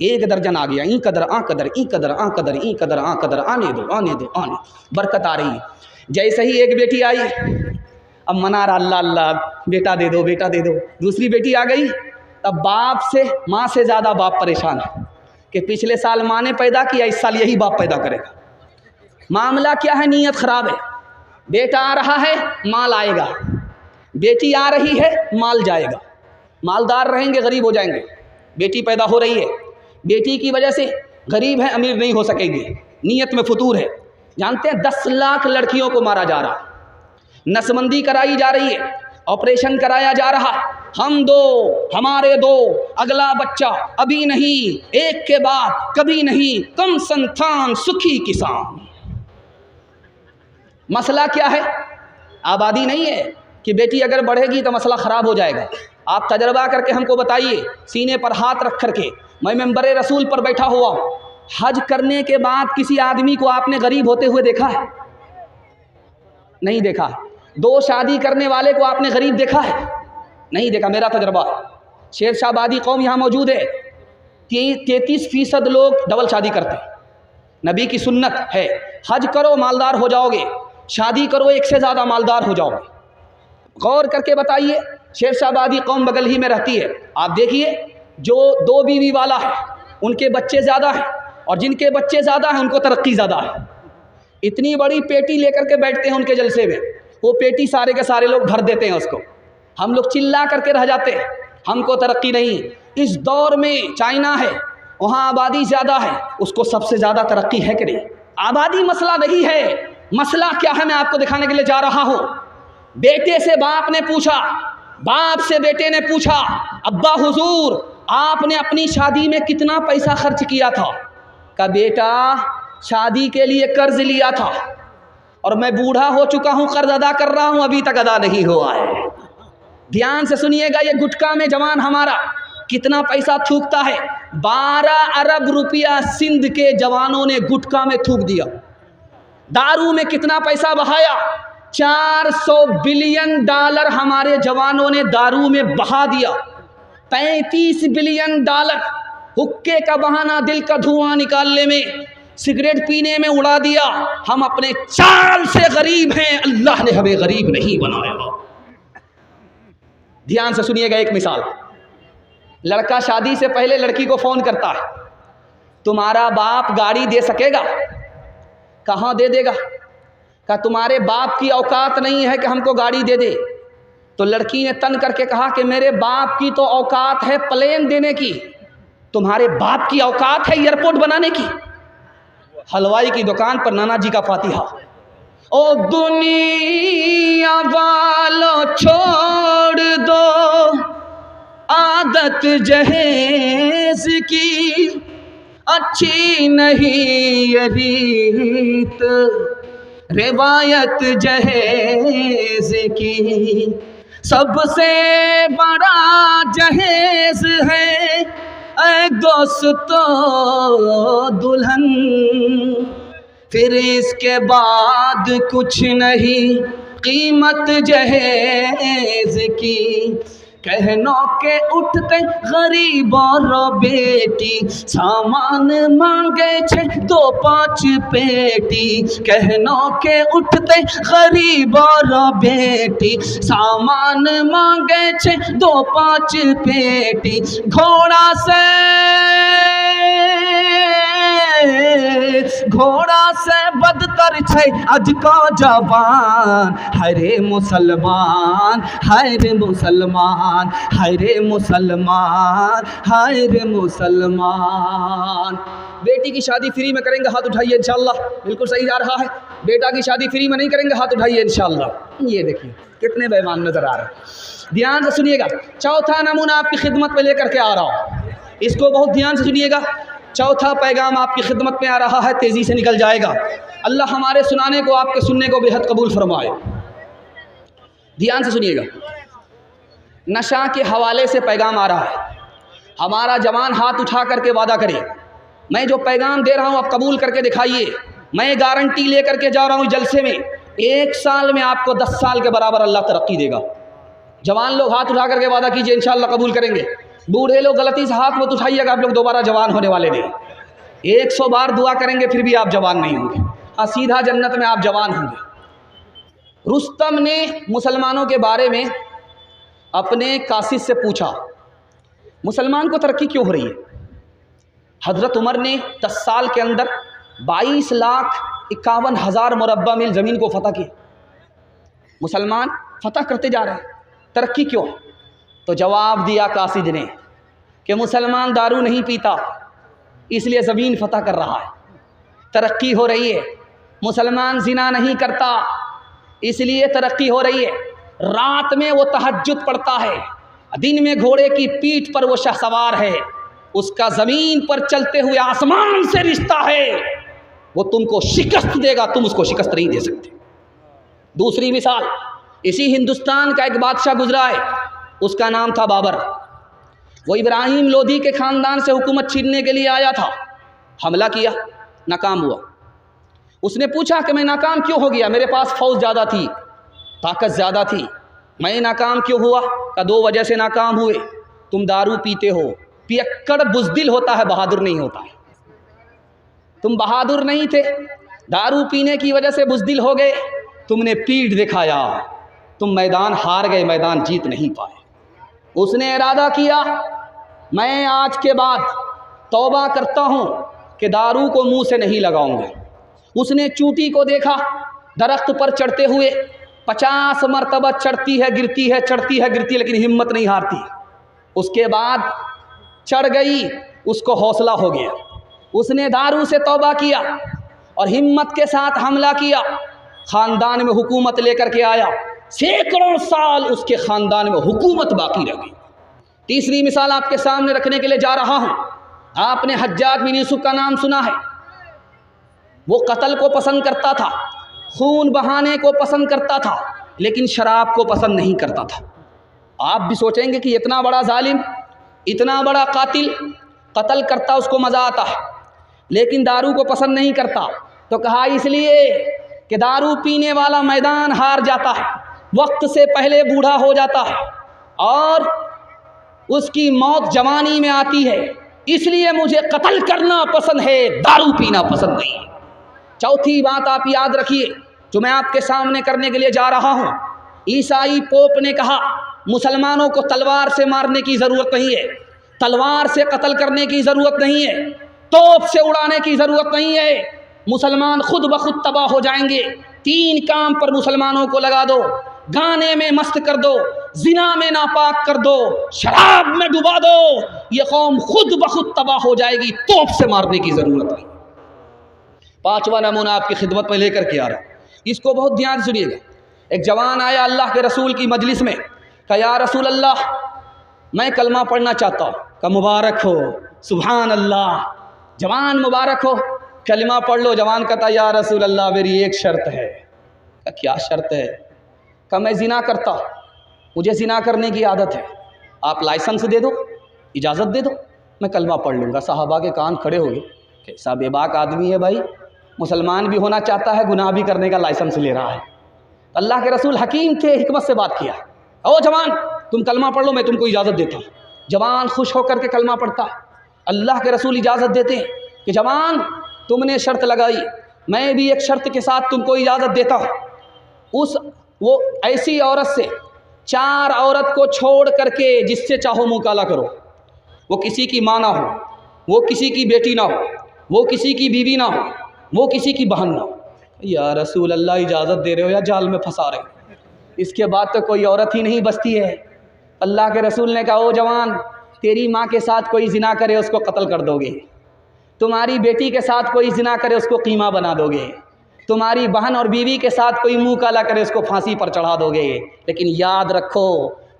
S1: 1 दर्जन आ गया, ई कदर आ कदर, ई कदर आ कदर, ई कदर आ कदर, आने दो आने दो आने, बरकत आ रही है। जैसे ही एक बेटी आई, अब मना रहा, अल्लाह अल्लाह, बेटा दे दो बेटा दे दो। दूसरी बेटी आ गई, तब बाप से, माँ से ज़्यादा बाप परेशान है कि पिछले साल माँ ने पैदा किया, इस साल यही बाप पैदा करेगा। मामला क्या है? नीयत ख़राब है। बेटा आ रहा है, माल आएगा, बेटी आ रही है, माल जाएगा। मालदार रहेंगे, गरीब हो जाएंगे। बेटी पैदा हो रही है, बेटी की वजह से गरीब है, अमीर नहीं हो सकेंगे। नीयत में फतूर है। जानते हैं 10 लाख लड़कियों को मारा जा रहा, नसबंदी कराई जा रही है, ऑपरेशन कराया जा रहा। हम दो, हमारे दो, अगला बच्चा अभी नहीं, एक के बाद कभी नहीं, कम संतान सुखी किसान। मसला क्या है? आबादी नहीं है कि बेटी अगर बढ़ेगी तो मसला ख़राब हो जाएगा। आप तजर्बा करके हमको बताइए, सीने पर हाथ रख करके। मैं मेंबरे रसूल पर बैठा हुआ हूँ, हज करने के बाद किसी आदमी को आपने गरीब होते हुए देखा है? नहीं देखा। 2 शादी करने वाले को आपने गरीब देखा है? नहीं देखा। मेरा तजर्बा, शेरशाहबादी कौम यहाँ मौजूद है, 33% लोग डबल शादी करते हैं। नबी की सुन्नत है, हज करो मालदार हो जाओगे, शादी करो 1 से ज़्यादा मालदार हो जाओगे। गौर करके बताइए, शेरशाहबादी कौम बगल ही में रहती है। आप देखिए, जो 2 बीवी वाला है उनके बच्चे ज़्यादा हैं, और जिनके बच्चे ज़्यादा हैं उनको तरक्की ज़्यादा है। इतनी बड़ी पेटी लेकर के बैठते हैं उनके जलसे में, वो पेटी सारे के सारे लोग भर देते हैं उसको। हम लोग चिल्ला करके रह जाते हैं, हमको तरक्की नहीं। इस दौर में चाइना है, वहाँ आबादी ज़्यादा है, उसको सबसे ज़्यादा तरक्की है कि नहीं? आबादी मसला नहीं है। मसला क्या है, मैं आपको दिखाने के लिए जा रहा हूँ। बेटे से बाप ने पूछा, बाप से बेटे ने पूछा, अब्बा हुजूर आपने अपनी शादी में कितना पैसा खर्च किया था? कहा बेटा शादी के लिए कर्ज लिया था और मैं बूढ़ा हो चुका हूँ, कर्ज अदा कर रहा हूँ, अभी तक अदा नहीं हुआ है। ध्यान से सुनिएगा, ये गुटखा में जवान हमारा कितना पैसा थूकता है। 12 अरब रुपया सिंध के जवानों ने गुटखा में थूक दिया। दारू में कितना पैसा बहाया? 400 बिलियन डॉलर हमारे जवानों ने दारू में बहा दिया। 35 बिलियन डॉलर हुक्के का बहाना, दिल का धुआं निकालने में, सिगरेट पीने में उड़ा दिया। हम अपने चाल से गरीब हैं, अल्लाह ने हमें गरीब नहीं बनाया। ध्यान से सुनिएगा एक मिसाल। लड़का शादी से पहले लड़की को फ़ोन करता है, तुम्हारा बाप गाड़ी दे सकेगा? कहाँ दे देगा? कहा तुम्हारे बाप की औकात नहीं है कि हमको गाड़ी दे दे। तो लड़की ने तन करके कहा कि मेरे बाप की तो औकात है प्लेन देने की, तुम्हारे बाप की औकात है एयरपोर्ट बनाने की। हलवाई की दुकान पर नाना जी का फातिहा। ओ दुनिया वालों छोड़ दो आदत जहेज की, अच्छी नहीं ये रीत रिवायत जहेज की। सबसे बड़ा जहेज है ऐ दोस्तों दुल्हन, फिर इसके बाद कुछ नहीं कीमत जहेज की। कहनों के उठते गरीबों रो बेटी, सामान मांगे 6-2-5 पेटी। कहनों के उठते गरीबों रो बेटी, सामान मांगे 6-2-5 पेटी। घोड़ा से बदतर छै आज का जवान। हरे मुसलमान, हरे मुसलमान, हरे मुसलमान, हरे मुसलमान। बेटी की शादी फ्री में करेंगे, हाथ उठाइए इंशाल्लाह। बिल्कुल सही जा रहा है। बेटा की शादी फ्री में नहीं करेंगे, हाथ उठाइए इंशाल्लाह। ये देखिए कितने बेईमान नजर आ रहे हैं। ध्यान से सुनिएगा। चौथा नमूना आपकी खिदमत में लेकर के आ रहा हूँ, इसको बहुत ध्यान से सुनिएगा। चौथा पैगाम आपकी खिदमत में आ रहा है, तेज़ी से निकल जाएगा। अल्लाह हमारे सुनाने को, आपके सुनने को बेहद कबूल फरमाए। ध्यान से सुनिएगा। नशा के हवाले से पैगाम आ रहा है। हमारा जवान हाथ उठा करके वादा करे, मैं जो पैगाम दे रहा हूँ आप कबूल करके दिखाइए। मैं गारंटी लेकर के जा रहा हूँ जलसे में, 1 साल में आपको 10 साल के बराबर अल्लाह तरक्की देगा। जवान लोग हाथ उठा करके वादा कीजिए, इंशाअल्लाह कबूल करेंगे। बूढ़े लोग गलती से हाथ मत उठाइएगा, आप लोग दोबारा जवान होने वाले नहीं। 100 बार दुआ करेंगे फिर भी आप जवान नहीं होंगे। हाँ, सीधा जन्नत में आप जवान होंगे। रुस्तम ने मुसलमानों के बारे में अपने कासिद से पूछा, मुसलमान को तरक्की क्यों हो रही है? हज़रत उमर ने 10 साल के अंदर 22,51,000 मुरब्बा मील ज़मीन को फतह किया। मुसलमान फतह करते जा रहे हैं, तरक्की क्यों? तो जवाब दिया कासिद ने कि मुसलमान दारू नहीं पीता इसलिए ज़मीन फतह कर रहा है, तरक्की हो रही है। मुसलमान ज़िना नहीं करता इसलिए तरक्की हो रही है। रात में वो तहज्जुद पढ़ता है, दिन में घोड़े की पीठ पर वो शहसवार है। उसका ज़मीन पर चलते हुए आसमान से रिश्ता है, वो तुमको शिकस्त देगा, तुम उसको शिकस्त नहीं दे सकते। दूसरी मिसाल, इसी हिंदुस्तान का एक बादशाह गुजरा है, उसका नाम था बाबर। वो इब्राहिम लोधी के ख़ानदान से हुकूमत छीनने के लिए आया था, हमला किया, नाकाम हुआ। उसने पूछा कि मैं नाकाम क्यों हो गया? मेरे पास फ़ौज ज़्यादा थी, ताकत ज़्यादा थी, मैं नाकाम क्यों हुआ? का 2 वजह से नाकाम हुए। तुम दारू पीते हो, पियक्कड़ बुज़दिल होता है, बहादुर नहीं होता है। तुम बहादुर नहीं थे, दारू पीने की वजह से बुज़दिल हो गए, तुमने पीठ दिखाया, तुम मैदान हार गए, मैदान जीत नहीं पाए। उसने इरादा किया, मैं आज के बाद तौबा करता हूँ कि दारू को मुंह से नहीं लगाऊंगा। उसने चूंटी को देखा दरख्त पर चढ़ते हुए, 50 मरतबा चढ़ती है गिरती है, चढ़ती है गिरती है, लेकिन हिम्मत नहीं हारती। उसके बाद चढ़ गई, उसको हौसला हो गया। उसने दारू से तौबा किया और हिम्मत के साथ हमला किया, ख़ानदान में हुकूमत लेकर के आया, सैकड़ों साल उसके ख़ानदान में हुकूमत बाकी रह गई। तीसरी मिसाल आपके सामने रखने के लिए जा रहा हूँ। आपने हज्जाज बिन यूसुफ का नाम सुना है। वो कत्ल को पसंद करता था, खून बहाने को पसंद करता था, लेकिन शराब को पसंद नहीं करता था। आप भी सोचेंगे कि इतना बड़ा जालिम, इतना बड़ा कातिल, कत्ल करता उसको मज़ा आता है, लेकिन दारू को पसंद नहीं करता। तो कहा इसलिए कि दारू पीने वाला मैदान हार जाता है, वक्त से पहले बूढ़ा हो जाता है और उसकी मौत जवानी में आती है, इसलिए मुझे कत्ल करना पसंद है, दारू पीना पसंद नहीं है। चौथी बात आप याद रखिए जो मैं आपके सामने करने के लिए जा रहा हूँ। ईसाई पोप ने कहा मुसलमानों को तलवार से मारने की ज़रूरत नहीं है, तलवार से कत्ल करने की ज़रूरत नहीं है, तोप से उड़ाने की ज़रूरत नहीं है, मुसलमान खुद ब खुद तबाह हो जाएंगे। 3 काम पर मुसलमानों को लगा दो, गाने में मस्त कर दो, जिना में नापाक कर दो, शराब में डुबा दो, ये कौम खुद ब खुद तबाह हो जाएगी, तोप से मारने की ज़रूरत नहीं। 5वां नमूना आपकी खिदमत में लेकर के आ रहा हूँ, इसको बहुत ध्यान से सुनिएगा। एक जवान आया अल्लाह के रसूल की मजलिस में, कहा या रसूल अल्लाह मैं कलमा पढ़ना चाहता हूँ। कहा मुबारक हो, सुभान अल्लाह, जवान मुबारक हो, कलमा पढ़ लो। जवान कहता या रसूल अल्लाह मेरी एक शर्त है। कहा क्या शर्त है? कहा मैं जिना करता हूँ, मुझे जिना करने की आदत है, आप लाइसेंस दे दो, इजाज़त दे दो, मैं कलमा पढ़ लूँगा। साहबा के कान खड़े हो गए, कैसा बेबाक आदमी है भाई, मुसलमान भी होना चाहता है, गुनाह भी करने का लाइसेंस ले रहा है। अल्लाह के रसूल हकीम थे, हिकमत से बात किया, ओ जवान तुम कलमा पढ़ लो, मैं तुमको इजाज़त देता हूँ। जवान खुश होकर के कलमा पढ़ता है। अल्लाह के रसूल इजाज़त देते हैं कि जवान तुमने शर्त लगाई, मैं भी एक शर्त के साथ तुमको इजाज़त देता हूँ। वो ऐसी औरत से 4 औरत को छोड़ करके जिससे चाहो मुकाला करो, वो किसी की माँ ना हो, वो किसी की बेटी ना हो, वो किसी की बीवी ना हो, वो किसी की बहन ना हो। या रसूल अल्लाह इजाज़त दे रहे हो या जाल में फंसा रहे हो, इसके बाद तो कोई औरत ही नहीं बचती है। अल्लाह के रसूल ने कहा ओ जवान तेरी माँ के साथ कोई जिना करे उसको कत्ल कर दोगे, तुम्हारी बेटी के साथ कोई जिना करे उसको कीमा बना दोगे, तुम्हारी बहन और बीवी के साथ कोई मुँह काला करे उसको फांसी पर चढ़ा दोगे, लेकिन याद रखो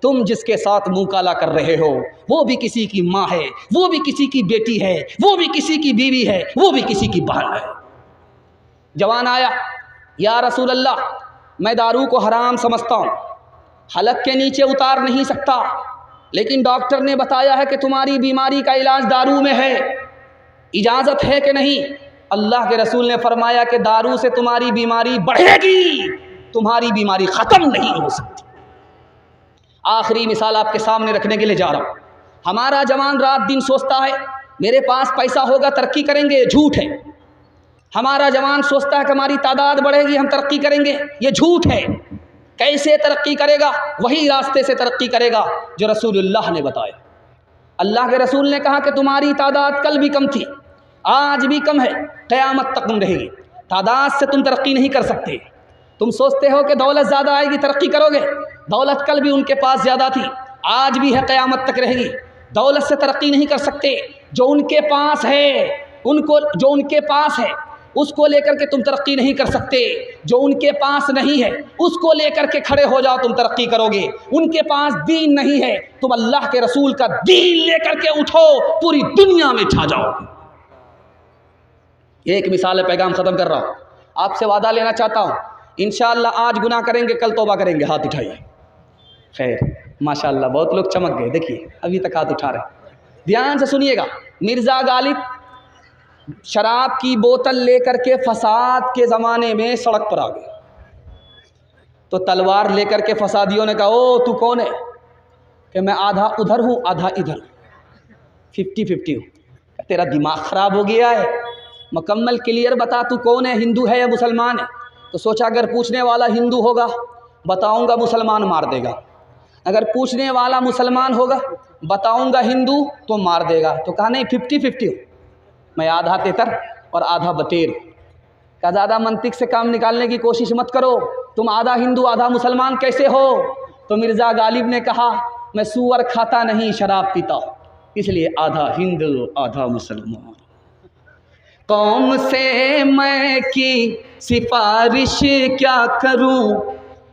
S1: तुम जिसके साथ मुँह काला कर रहे हो वो भी किसी की माँ है, वो भी किसी की बेटी है, वो भी किसी की बीवी है, वो भी किसी की बहन है। जवान आया, या रसूल अल्लाह मैं दारू को हराम समझता हूँ, हलक के नीचे उतार नहीं सकता, लेकिन डॉक्टर ने बताया है कि तुम्हारी बीमारी का इलाज दारू में है, इजाज़त है कि नहीं? अल्लाह के रसूल ने फरमाया कि दारू से तुम्हारी बीमारी बढ़ेगी, तुम्हारी बीमारी ख़त्म नहीं हो सकती। आखिरी मिसाल आपके सामने रखने के लिए जा रहा हूँ। हमारा जवान रात दिन सोचता है मेरे पास पैसा होगा तरक्की करेंगे, झूठ है। हमारा जवान सोचता है कि हमारी तादाद बढ़ेगी हम तरक्की करेंगे, ये झूठ है। कैसे तरक्की करेगा? वही रास्ते से तरक्की करेगा जो रसूलुल्लाह ने बताया। अल्लाह के रसूल ने कहा कि तुम्हारी तादाद कल भी कम थी, आज भी कम है, क़यामत तक कम रहेगी। तादाद से तुम तरक्की नहीं कर सकते। तुम सोचते हो कि दौलत ज़्यादा आएगी तरक्की करोगे, दौलत कल भी उनके पास ज़्यादा थी, आज भी है, क़यामत तक रहेगी। दौलत से तरक्की नहीं कर सकते। जो उनके पास है जो उनके पास है उसको लेकर के तुम तरक्की नहीं कर सकते। जो उनके पास नहीं है उसको लेकर के खड़े हो जाओ, तुम तरक्की करोगे। उनके पास दीन नहीं है, तुम अल्लाह के रसूल का दीन लेकर के उठो, पूरी दुनिया में छा जाओ। एक मिसाल है, पैगाम ख़त्म कर रहा हूँ। आपसे वादा लेना चाहता हूँ, इंशाअल्लाह आज गुनाह करेंगे, कल तौबा करेंगे। हाथ उठाइए। खैर माशाअल्लाह बहुत लोग चमक गए, देखिए अभी तक हाथ उठा रहे। ध्यान से सुनिएगा। मिर्ज़ा गालिब शराब की बोतल लेकर के फसाद के ज़माने में सड़क पर आ गए, तो तलवार लेकर के फसादियों ने कहा ओ तू कौन है? कि मैं आधा उधर हूँ आधा इधर, 50-50 हूँ। तेरा दिमाग ख़राब हो गया है, मुकम्मल क्लियर बता तू कौन है, हिंदू है या मुसलमान है? तो सोचा अगर पूछने वाला हिंदू होगा बताऊँगा मुसलमान मार देगा, अगर पूछने वाला मुसलमान होगा बताऊँगा हिंदू तो मार देगा। तो कहा नहीं 50-50 हूँ, मैं आधा तेतर और आधा बटेर। का ज़्यादा मंतिक से काम निकालने की कोशिश मत करो, तुम आधा हिंदू आधा मुसलमान कैसे हो? तो मिर्ज़ा गालिब ने कहा मैं सूअर खाता नहीं शराब पीता, इसलिए आधा हिंदू आधा मुसलमान। कौम से मैं की सिफारिश क्या करूं,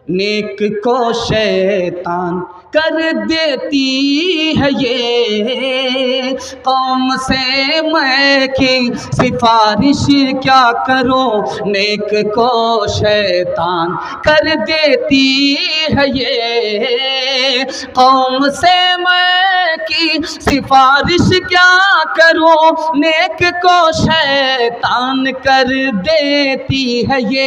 S2: नेक को शैतान कर देती है ये। कौम से मैं की सिफारिश क्या करूं, नेक को शैतान कर देती है ये। कौम से मैं की सिफारिश क्या करूं, नेक को शैतान कर देती है ये।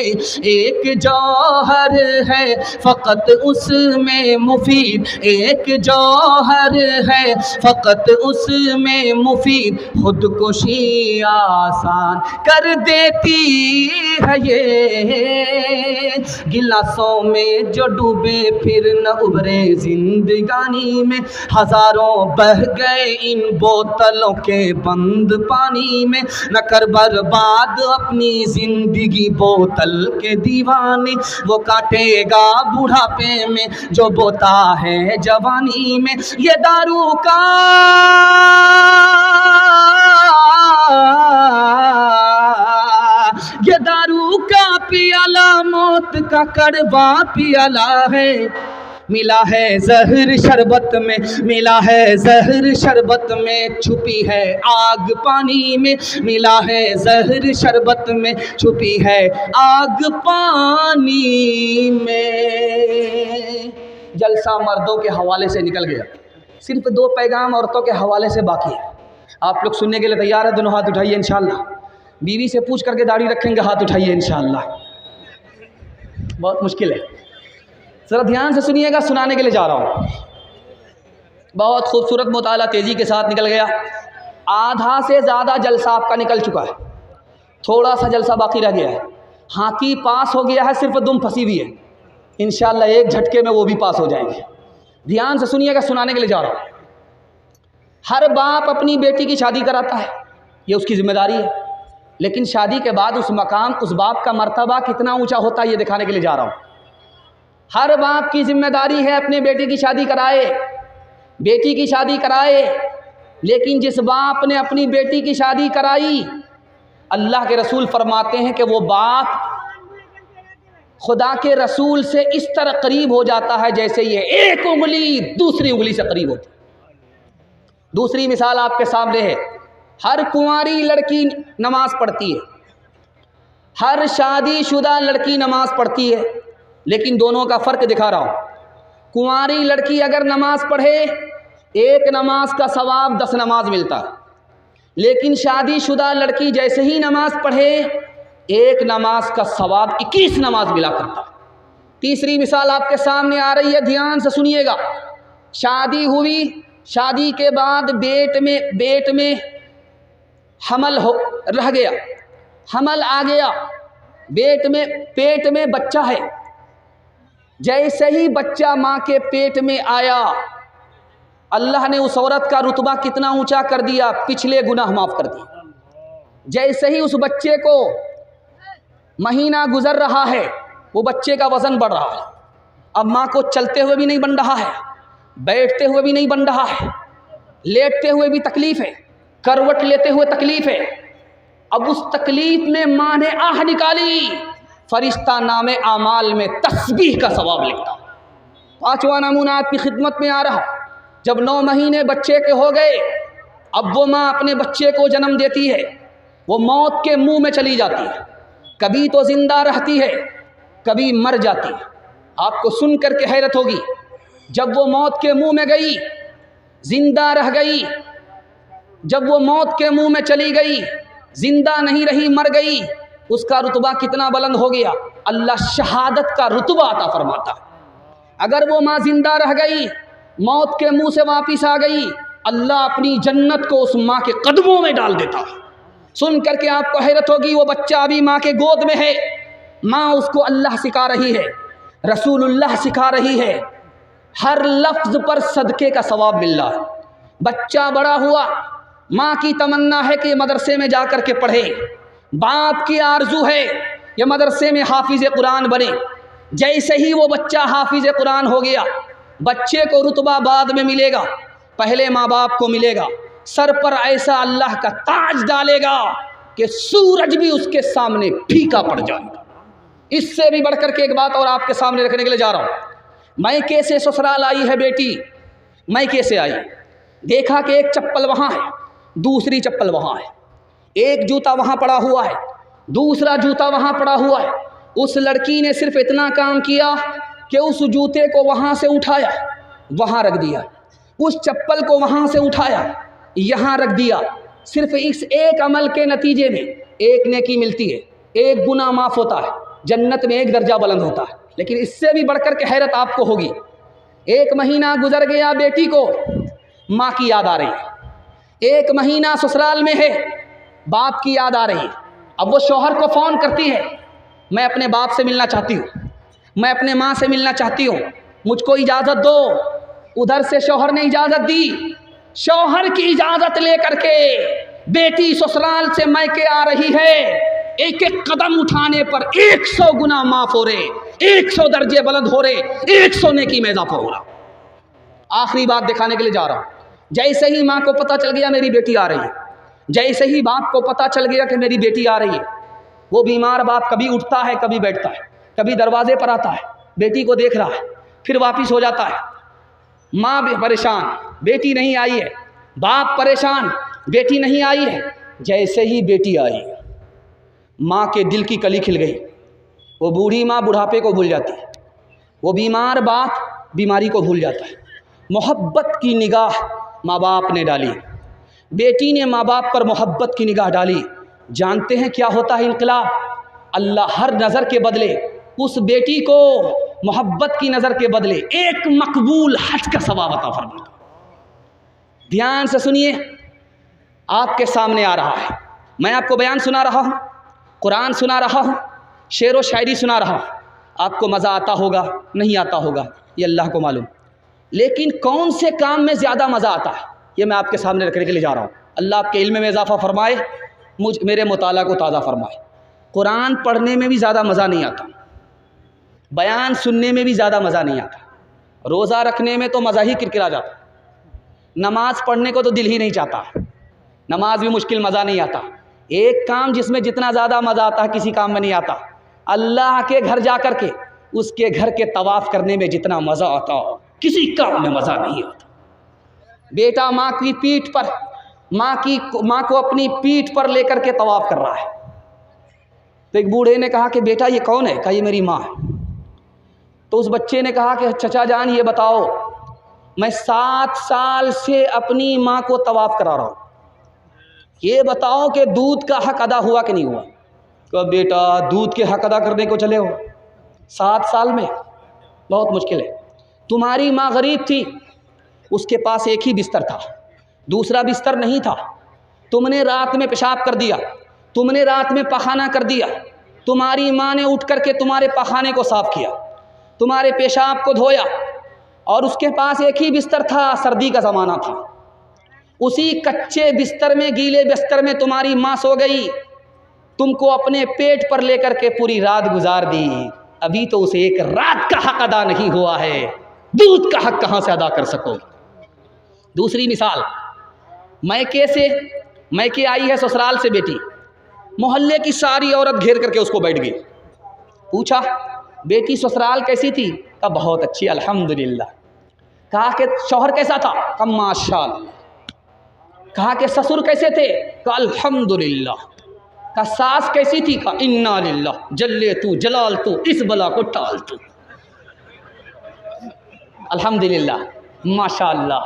S2: एक जौहर है फ़कत उसमें मुफीद, एक जौहर है फ़कत उसमें मुफीद, खुदकुशी आसान कर देती है ये। गिलासों में जो डूबे फिर न उभरे जिंदगानी में, हजारों बह गए इन बोतलों के बंद पानी में। न कर बर्बाद अपनी जिंदगी बोतल के दीवाने, वो काटेगा बुढ़ापे में जो बोता है जवानी में। ये दारू का पियाला मौत का कड़वा पियाला है। मिला है जहर शरबत में, मिला है जहर शरबत में, छुपी है आग पानी में। मिला है जहर शरबत में, छुपी है आग पानी में। जलसा मर्दों के हवाले से निकल गया, सिर्फ 2 पैगाम औरतों के हवाले से बाकी है। आप लोग सुनने के लिए तैयार है? दोनों हाथ उठाइए इंशाअल्लाह। बीवी से पूछ करके दाढ़ी रखेंगे, हाथ उठाइए इंशाअल्लाह। बहुत मुश्किल है, ज़रा ध्यान से सुनिएगा, सुनाने के लिए जा रहा हूँ। बहुत खूबसूरत मुताला तेज़ी के साथ निकल गया। आधा से ज़्यादा जलसा आपका निकल चुका है, थोड़ा सा जलसा बाकी रह गया है। हाथी पास हो गया है, सिर्फ दुम फंसी हुई है। इंशाअल्लाह एक झटके में वो भी पास हो जाएंगे। ध्यान से सुनिएगा, सुनाने के लिए जा रहा हूँ। हर बाप अपनी बेटी की शादी कराता है, ये उसकी जिम्मेदारी है। लेकिन शादी के बाद उस मकाम, उस बाप का मर्तबा कितना ऊंचा होता है, ये दिखाने के लिए जा रहा हूँ। हर बाप की जिम्मेदारी है अपने बेटे की शादी कराए, बेटी की शादी कराए। लेकिन जिस बाप ने अपनी बेटी की शादी कराई, अल्लाह के रसूल फरमाते हैं कि वो बाप खुदा के रसूल से इस तरह करीब हो जाता है जैसे ये एक उंगली दूसरी उंगली से करीब होती है। दूसरी मिसाल आपके सामने है। हर कुंवारी लड़की नमाज पढ़ती है, हर शादीशुदा लड़की नमाज पढ़ती है, लेकिन दोनों का फ़र्क दिखा रहा हूँ। कुंवारी लड़की अगर नमाज पढ़े, एक नमाज का सवाब 10 नमाज मिलता है। लेकिन शादीशुदा लड़की जैसे ही नमाज पढ़े, एक नमाज का सवाब 21 नमाज मिला करता। तीसरी मिसाल आपके सामने आ रही है, ध्यान से सुनिएगा। शादी हुई, शादी के बाद पेट में हमल रह गया, हमल आ गया, पेट में बच्चा है। जैसे ही बच्चा माँ के पेट में आया, अल्लाह ने उस औरत का रुतबा कितना ऊंचा कर दिया, पिछले गुनाह माफ़ कर दिए। जैसे ही उस बच्चे को महीना गुजर रहा है, वो बच्चे का वज़न बढ़ रहा है। अब माँ को चलते हुए भी नहीं बन रहा है, बैठते हुए भी नहीं बन रहा है, लेटते हुए भी तकलीफ़ है, करवट लेते हुए तकलीफ़ है। अब उस तकलीफ़ में माँ ने आह निकाली, फरिश्ता नामे आमाल में तस्बीह का सवाब लिखता। 5वां नमूना आपकी खिदमत में आ रहा। जब 9 महीने बच्चे के हो गए, अब वो माँ अपने बच्चे को जन्म देती है। वो मौत के मुंह में चली जाती है, कभी तो ज़िंदा रहती है, कभी मर जाती है। आपको सुन कर के हैरत होगी, जब वो मौत के मुंह में गई, ज़िंदा रह गई, जब वो मौत के मुंह में चली गई, ज़िंदा नहीं रही, मर गई, उसका रुतबा कितना बुलंद हो गया। अल्लाह शहादत का रुतबा अता फरमाता है। अगर वो माँ ज़िंदा रह गई, मौत के मुंह से वापस आ गई, अल्लाह अपनी जन्नत को उस माँ के कदमों में डाल देता। सुन करके आपको हैरत होगी, वो बच्चा अभी माँ के गोद में है, माँ उसको अल्लाह सिखा रही है, रसूलुल्लाह सिखा रही है, हर लफ्ज़ पर सदक़े का सवाब मिल रहा है। बच्चा बड़ा हुआ, माँ की तमन्ना है कि मदरसे में जा कर के पढ़े, बाप की आरजू है ये मदरसे में हाफिज़ कुरान बने। जैसे ही वो बच्चा हाफिज़ कुरान हो गया, बच्चे को रुतबा बाद में मिलेगा, पहले माँ बाप को मिलेगा। सर पर ऐसा अल्लाह का ताज डालेगा कि सूरज भी उसके सामने फीका पड़ जाएगा।
S1: इससे भी बढ़कर के एक बात और आपके सामने रखने के लिए जा रहा हूँ। मैके से ससुराल आई है बेटी, मैके से आई, देखा कि एक चप्पल वहाँ है, दूसरी चप्पल वहाँ है, एक जूता वहाँ पड़ा हुआ है, दूसरा जूता वहाँ पड़ा हुआ है। उस लड़की ने सिर्फ इतना काम किया कि उस जूते को वहाँ से उठाया, वहाँ रख दिया, उस चप्पल को वहाँ से उठाया, यहाँ रख दिया। सिर्फ इस एक अमल के नतीजे में एक नेकी मिलती है, एक गुनाह माफ़ होता है, जन्नत में एक दर्जा बुलंद होता है। लेकिन इससे भी बढ़कर के हैरत आपको होगी, एक महीना गुजर गया, बेटी को माँ की याद आ रही है, एक महीना ससुराल में है, बाप की याद आ रही है। अब वो शौहर को फ़ोन करती है, मैं अपने बाप से मिलना चाहती हूँ, मैं अपने माँ से मिलना चाहती हूँ, मुझको इजाज़त दो। उधर से शौहर ने इजाज़त दी, शौहर की इजाज़त लेकर के बेटी ससुराल से मैके आ रही है। एक एक कदम उठाने पर 100 गुना माफ़ हो रहे, 100 दर्जे बुलंद हो रहे, 100 नेकी में इजाफा हो रहा। आखिरी बात दिखाने के लिए जा रहा हूँ। जैसे ही माँ को पता चल गया मेरी बेटी आ रही है, जैसे ही बाप को पता चल गया कि मेरी बेटी आ रही है, वो बीमार बाप कभी उठता है, कभी बैठता है, कभी दरवाजे पर आता है, बेटी को देख रहा है, फिर वापिस हो जाता है। माँ भी परेशान, बेटी नहीं आई है, बाप परेशान, बेटी नहीं आई है। जैसे ही बेटी आई, माँ के दिल की कली खिल गई। वो बूढ़ी माँ बुढ़ापे को भूल जाती है, वो बीमार बाप बीमारी को भूल जाता है। मोहब्बत की निगाह माँ बाप ने डाली, बेटी ने माँ बाप पर मोहब्बत की निगाह डाली। जानते हैं क्या होता है इनकलाब? अल्लाह हर नज़र के बदले उस बेटी को मोहब्बत की नज़र के बदले एक मकबूल हज का सवाब अता फरमाता। ध्यान से सुनिए, आपके सामने आ रहा है, मैं आपको बयान सुना रहा हूँ, कुरान सुना रहा हूँ, शेर व शायरी सुना रहा हूँ। आपको मज़ा आता होगा, नहीं आता होगा, ये अल्लाह को मालूम। लेकिन कौन से काम में ज़्यादा मज़ा आता है, ये मैं आपके सामने रखने के लिए जा रहा हूँ। अल्लाह आपके इल्म में इजाफ़ा फरमाए, मेरे मुताला को ताज़ा फरमाए। कुरान पढ़ने में भी ज़्यादा मज़ा नहीं आता, बयान सुनने में भी ज़्यादा मज़ा नहीं आता, रोज़ा रखने में तो मज़ा ही किरकिरा जाता, नमाज़ पढ़ने को तो दिल ही नहीं चाहता, नमाज भी मुश्किल, मज़ा नहीं आता। एक काम जिसमें जितना ज़्यादा मज़ा आता है किसी काम में नहीं आता, अल्लाह के घर जा कर के उसके घर के तवाफ़ करने में जितना मज़ा आता किसी काम में मज़ा नहीं आता। बेटा माँ की पीठ पर, माँ को अपनी पीठ पर लेकर के तवाफ़ कर रहा है। तो एक बूढ़े ने कहा कि बेटा ये कौन है? कहा ये मेरी माँ है। तो उस बच्चे ने कहा कि चचा जान ये बताओ, मैं 7 साल से अपनी माँ को तवाफ़ करा रहा हूँ, ये बताओ कि दूध का हक अदा हुआ कि नहीं हुआ? कहा बेटा दूध के हक अदा करने को चले हो 7 साल में, बहुत मुश्किल है। तुम्हारी माँ गरीब थी, उसके पास एक ही बिस्तर था, दूसरा बिस्तर नहीं था। तुमने रात में पेशाब कर दिया, तुमने रात में पखाना कर दिया, तुम्हारी माँ ने उठ कर के तुम्हारे पखाने को साफ़ किया, तुम्हारे पेशाब को धोया, और उसके पास एक ही बिस्तर था, सर्दी का ज़माना था। उसी कच्चे बिस्तर में, गीले बिस्तर में तुम्हारी माँ सो गई, तुमको अपने पेट पर लेकर के पूरी रात गुजार दी। अभी तो उसे एक रात का हक अदा नहीं हुआ है, दूध का हक कहाँ से अदा कर सकोगे? दूसरी मिसाल, मैके आई है ससुराल से बेटी, मोहल्ले की सारी औरत घेर करके उसको बैठ गई। पूछा बेटी ससुराल कैसी थी? कहा बहुत अच्छी अल्हम्दुलिल्लाह। कहा कि शौहर कैसा था? कहा माशाअल्लाह। कहा कि ससुर कैसे थे? कहा अल्हम्दुलिल्लाह। कहा सास कैसी थी? कहा इन्ना लिल्लाह, जल्ले तू जलाल तू, इस बला को टाल तू। अल्हम्दुलिल्लाह, माशाअल्लाह।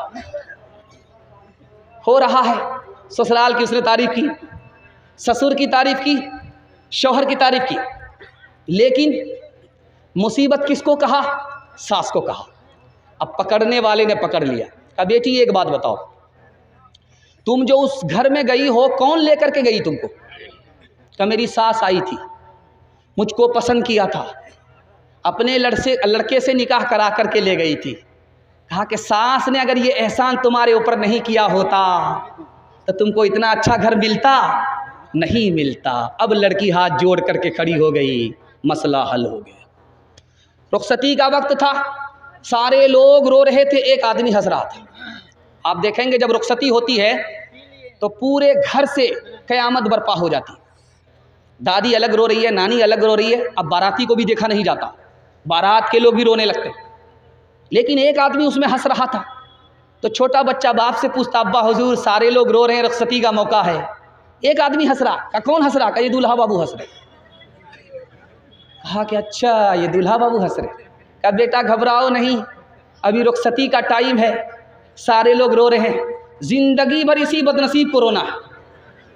S1: हो रहा है, ससुराल की उसने तारीफ़ की, ससुर की तारीफ़ की, शौहर की तारीफ़ की, लेकिन मुसीबत किसको कहा? सास को कहा। अब पकड़ने वाले ने पकड़ लिया। कहा बेटी एक बात बताओ, तुम जो उस घर में गई हो कौन लेकर के गई तुमको? कहा मेरी सास आई थी, मुझको पसंद किया था, अपने लड़के से निकाह करा करके ले गई थी। कहा कि सास ने अगर ये एहसान तुम्हारे ऊपर नहीं किया होता तो तुमको इतना अच्छा घर मिलता? नहीं मिलता। अब लड़की हाथ जोड़ करके खड़ी हो गई, मसला हल हो गया। रुखसती का वक्त था, सारे लोग रो रहे थे, एक आदमी हंस रहा था। आप देखेंगे जब रुखसती होती है तो पूरे घर से क़यामत बर्पा हो जाती। दादी अलग रो रही है, नानी अलग रो रही है। अब बाराती को भी देखा नहीं जाता, बारात के लोग भी रोने लगते। लेकिन एक आदमी उसमें हंस रहा था। तो छोटा बच्चा बाप से पूछता, अब्बा हुजूर सारे लोग रो रहे हैं, रुखसती का मौका है। एक आदमी हंस रहा। कहा कौन हंस रहा? कहा ये दूल्हा बाबू हंस रहे। कहा कि अच्छा ये दूल्हा बाबू हंस रहे। कहा बेटा घबराओ नहीं, अभी रुखसती का टाइम है, सारे लोग रो रहे हैं, जिंदगी भर इसी बदनसीब को रोना है,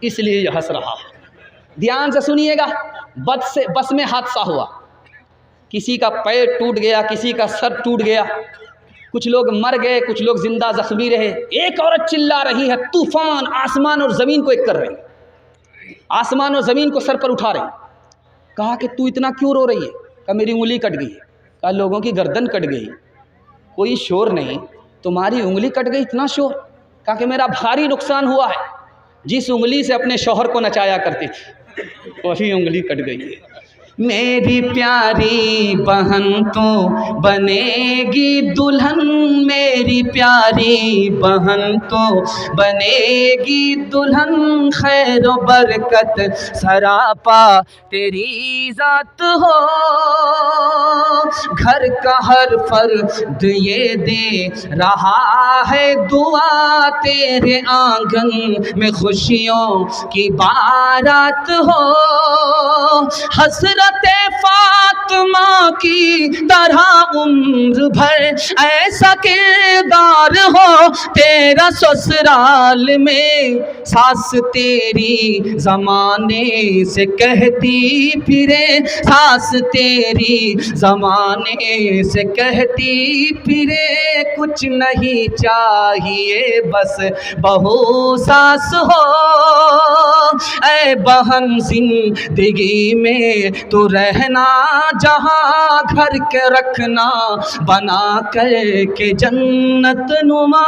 S1: इसलिए ये हंस रहा है। ध्यान से सुनिएगा। बस में हादसा हुआ, किसी का पैर टूट गया, किसी का सर टूट गया, कुछ लोग मर गए, कुछ लोग जिंदा जख्मी रहे। एक औरत चिल्ला रही है, तूफान आसमान और ज़मीन को एक कर रही, आसमान और ज़मीन को सर पर उठा रही। कहा कि तू इतना क्यों रो रही है? कहा मेरी उंगली कट गई। कहा लोगों की गर्दन कट गई, कोई शोर नहीं, तुम्हारी उंगली कट गई, इतना शोर? कहा कि मेरा भारी नुकसान हुआ है, जिस उंगली से अपने शौहर को नचाया करती थी वही उंगली कट गई है।
S2: मेरी प्यारी बहन तो बनेगी दुल्हन, मेरी प्यारी बहन तो बनेगी दुल्हन, खैर बरकत सरापा तेरी ज़ात हो। घर का हर फर्द ये दे रहा है दुआ, तेरे आंगन में खुशियों की बारात हो। हसरत फातिमा की तरह उम्र भर ऐसा किरदार हो तेरा ससुराल में, सास तेरी ज़माने से कहती फिरे, सास तेरी ज़माने से कहती फिरे, कुछ नहीं चाहिए बस बहू सास हो। ऐ बहन जिंदगी में तो रहना जहाँ, घर के रखना बना कर के जन्नत नुमा।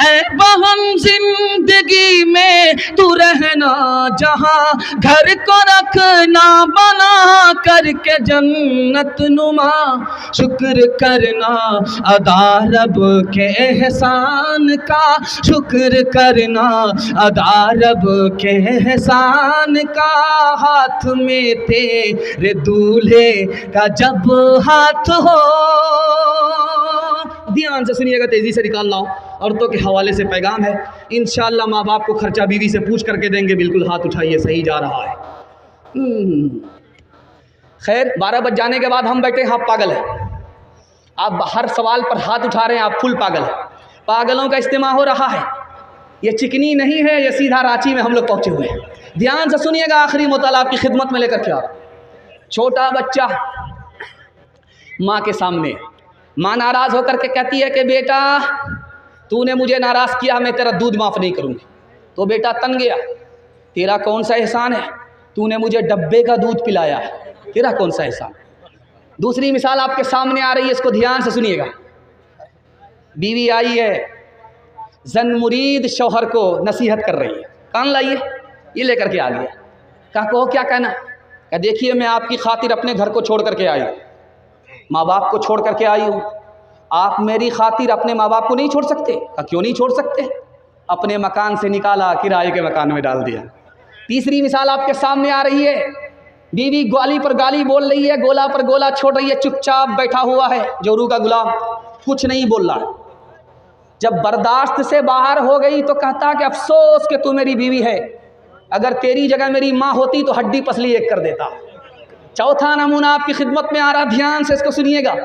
S2: ऐ बहन जिंदगी में तू रहना जहाँ, घर को रखना बना कर के जन्नत नुमा। शुक्र करना अदा रब के एहसान का, शुक्र करना अदा रब के एहसान का, हाथ में तेरे दूल्हे का जब हाथ हो। ध्यान से सुनिएगा, तेज़ी से निकाल लाओ। औरतों के हवाले से पैगाम है, इंशाअल्लाह माँ बाप को खर्चा बीवी से पूछ करके देंगे। बिल्कुल हाथ उठाइए, सही जा रहा है। खैर 12 बज जाने के बाद हम बैठे, आप पागल है, आप हर सवाल पर हाथ उठा रहे हैं, आप फुल पागल है। पागलों का इस्तेमाल हो रहा है, ये चिकनी नहीं है, ये सीधा रांची में हम लोग पहुँचे हुए हैं। ध्यान से सुनिएगा, आखिरी मुताला आपकी खिदमत में लेकर के आ रहा। छोटा बच्चा माँ के सामने, माँ नाराज़ होकर के कहती है कि बेटा तूने मुझे नाराज़ किया, मैं तेरा दूध माफ़ नहीं करूँगी। तो बेटा तन गया, तेरा कौन सा एहसान है, तूने मुझे डब्बे का दूध पिलाया है, तेरा कौन सा एहसान। दूसरी मिसाल आपके सामने आ रही है, इसको ध्यान से सुनिएगा। बीवी आई है, जन मुरीद शौहर को नसीहत कर रही है, कान लाइए, ये लेकर के आ गया। कहा कहो क्या कहना? कहा देखिए मैं आपकी खातिर अपने घर को छोड़ करके आई हूँ, माँ बाप को छोड़ करके आई हूँ, आप मेरी खातिर अपने माँ बाप को नहीं छोड़ सकते? कहा क्यों नहीं छोड़ सकते? अपने मकान से निकाला, किराए के मकान में डाल दिया। तीसरी मिसाल आपके सामने आ रही है, बीवी गाली पर गाली बोल रही है, गोला पर गोला छोड़ रही है, चुपचाप बैठा हुआ है जोरू का गुलाम, कुछ नहीं बोल रहा। जब बर्दाश्त से बाहर हो गई तो कहता कि अफसोस कि तू मेरी बीवी है, अगर तेरी जगह मेरी माँ होती तो हड्डी पसली एक कर देता। चौथा नमूना आपकी खिदमत में आ रहा, ध्यान से इसको सुनिएगा।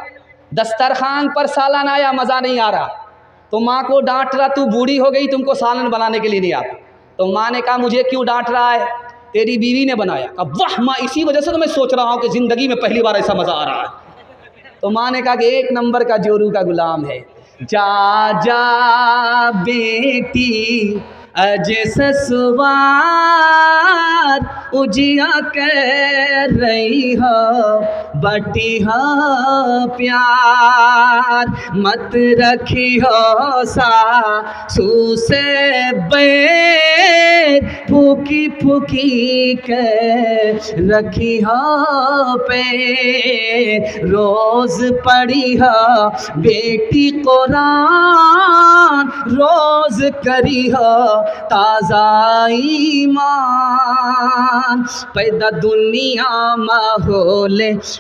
S2: दस्तरखान पर सालन आया, मज़ा नहीं आ रहा, तो माँ को डांट रहा, तू बूढ़ी हो गई, तुमको सालन बनाने के लिए नहीं आता। तो माँ ने कहा मुझे क्यों डांट रहा है, तेरी बीवी ने बनाया। कहा वाह माँ, इसी वजह से तो मैं सोच रहा हूँ कि ज़िंदगी में पहली बार ऐसा मज़ा आ रहा है। तो माँ ने कहा कि एक नंबर का जोरू का गुलाम है, जा जा बेटी अज ससुवार, उजिया कर रही हो बटी हो प्यार, मत रखी हो सासू से बैर, फूकी फूकी के रखी हो पैर, रोज पढ़ी हो बेटी कुरान, रोज करी हो ताज़ा ईमान। पैदा दुनिया माहौल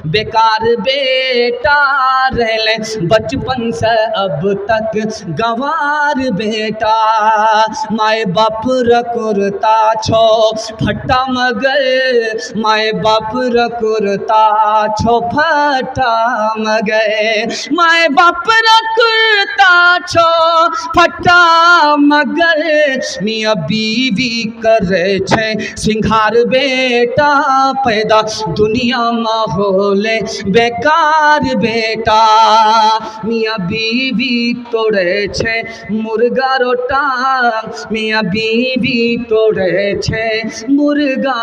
S2: बेकार बेटा रहले बचपन से अब तक गंवार बेटा माए बाप रकुरता छो फटा मगर माए बाप रकुरता छो फटा मगर माए बाप रकुरता छो फटा मगर मियाँ बीवी करे छे सिंघार बेटा पैदा दुनिया माहौल बेकार बेटा मियाँ बीवी तोड़े छे मुर्गा रोटा मियाँ बीवी तोड़े छे मुर्गा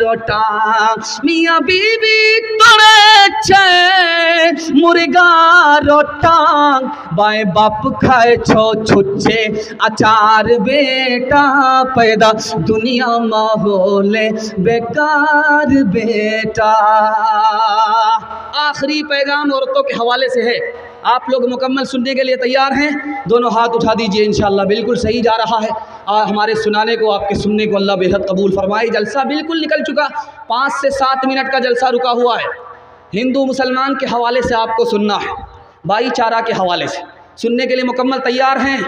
S2: रोटा मियाँ बीवी तोड़े छे मुर्गा रोटा बाएं बाप खाए छो छुच्छे अचार बेटा पैदा दुनिया माहौल बेकार बेटा।
S1: आखिरी पैगाम औरतों के हवाले से है। आप लोग मुकम्मल सुनने के लिए तैयार हैं? दोनों हाथ उठा दीजिए। इंशाअल्लाह बिल्कुल सही जा रहा है। हमारे सुनाने को, आपके सुनने को अल्लाह बेहद कबूल फरमाए। जलसा बिल्कुल निकल चुका, 5 से 7 मिनट का जलसा रुका हुआ है। हिंदू मुसलमान के हवाले से आपको सुनना है, भाईचारा के हवाले से सुनने के लिए मुकम्मल तैयार हैं?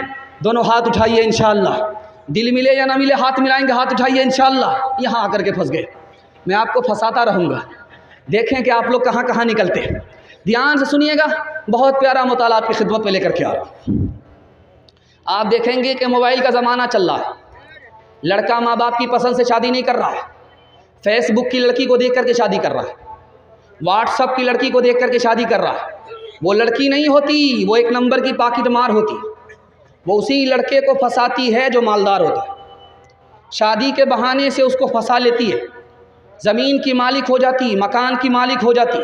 S1: दोनों हाथ उठाइए इंशाअल्लाह। दिल मिले या ना मिले हाथ मिलाएंगे, हाथ उठाइए इंशाअल्लाह। यहाँ आकर के फंस गए, मैं आपको फंसाता रहूँगा, देखें कि आप लोग कहाँ कहाँ निकलते हैं। ध्यान से सुनिएगा, बहुत प्यारा मुताला आपकी खिदमत में लेकर के आ रहा हूँ। आप देखेंगे कि मोबाइल का ज़माना चल रहा है। लड़का माँ बाप की पसंद से शादी नहीं कर रहा है, फेसबुक की लड़की को देख करके शादी कर रहा है, व्हाट्सअप की लड़की को देख करके शादी कर रहा है। वो लड़की नहीं होती, वो एक नंबर की पाकिट मार होती, वो उसी लड़के को फंसाती है जो मालदार होता है। शादी के बहाने से उसको फंसा लेती है, ज़मीन की मालिक हो जाती, मकान की मालिक हो जाती,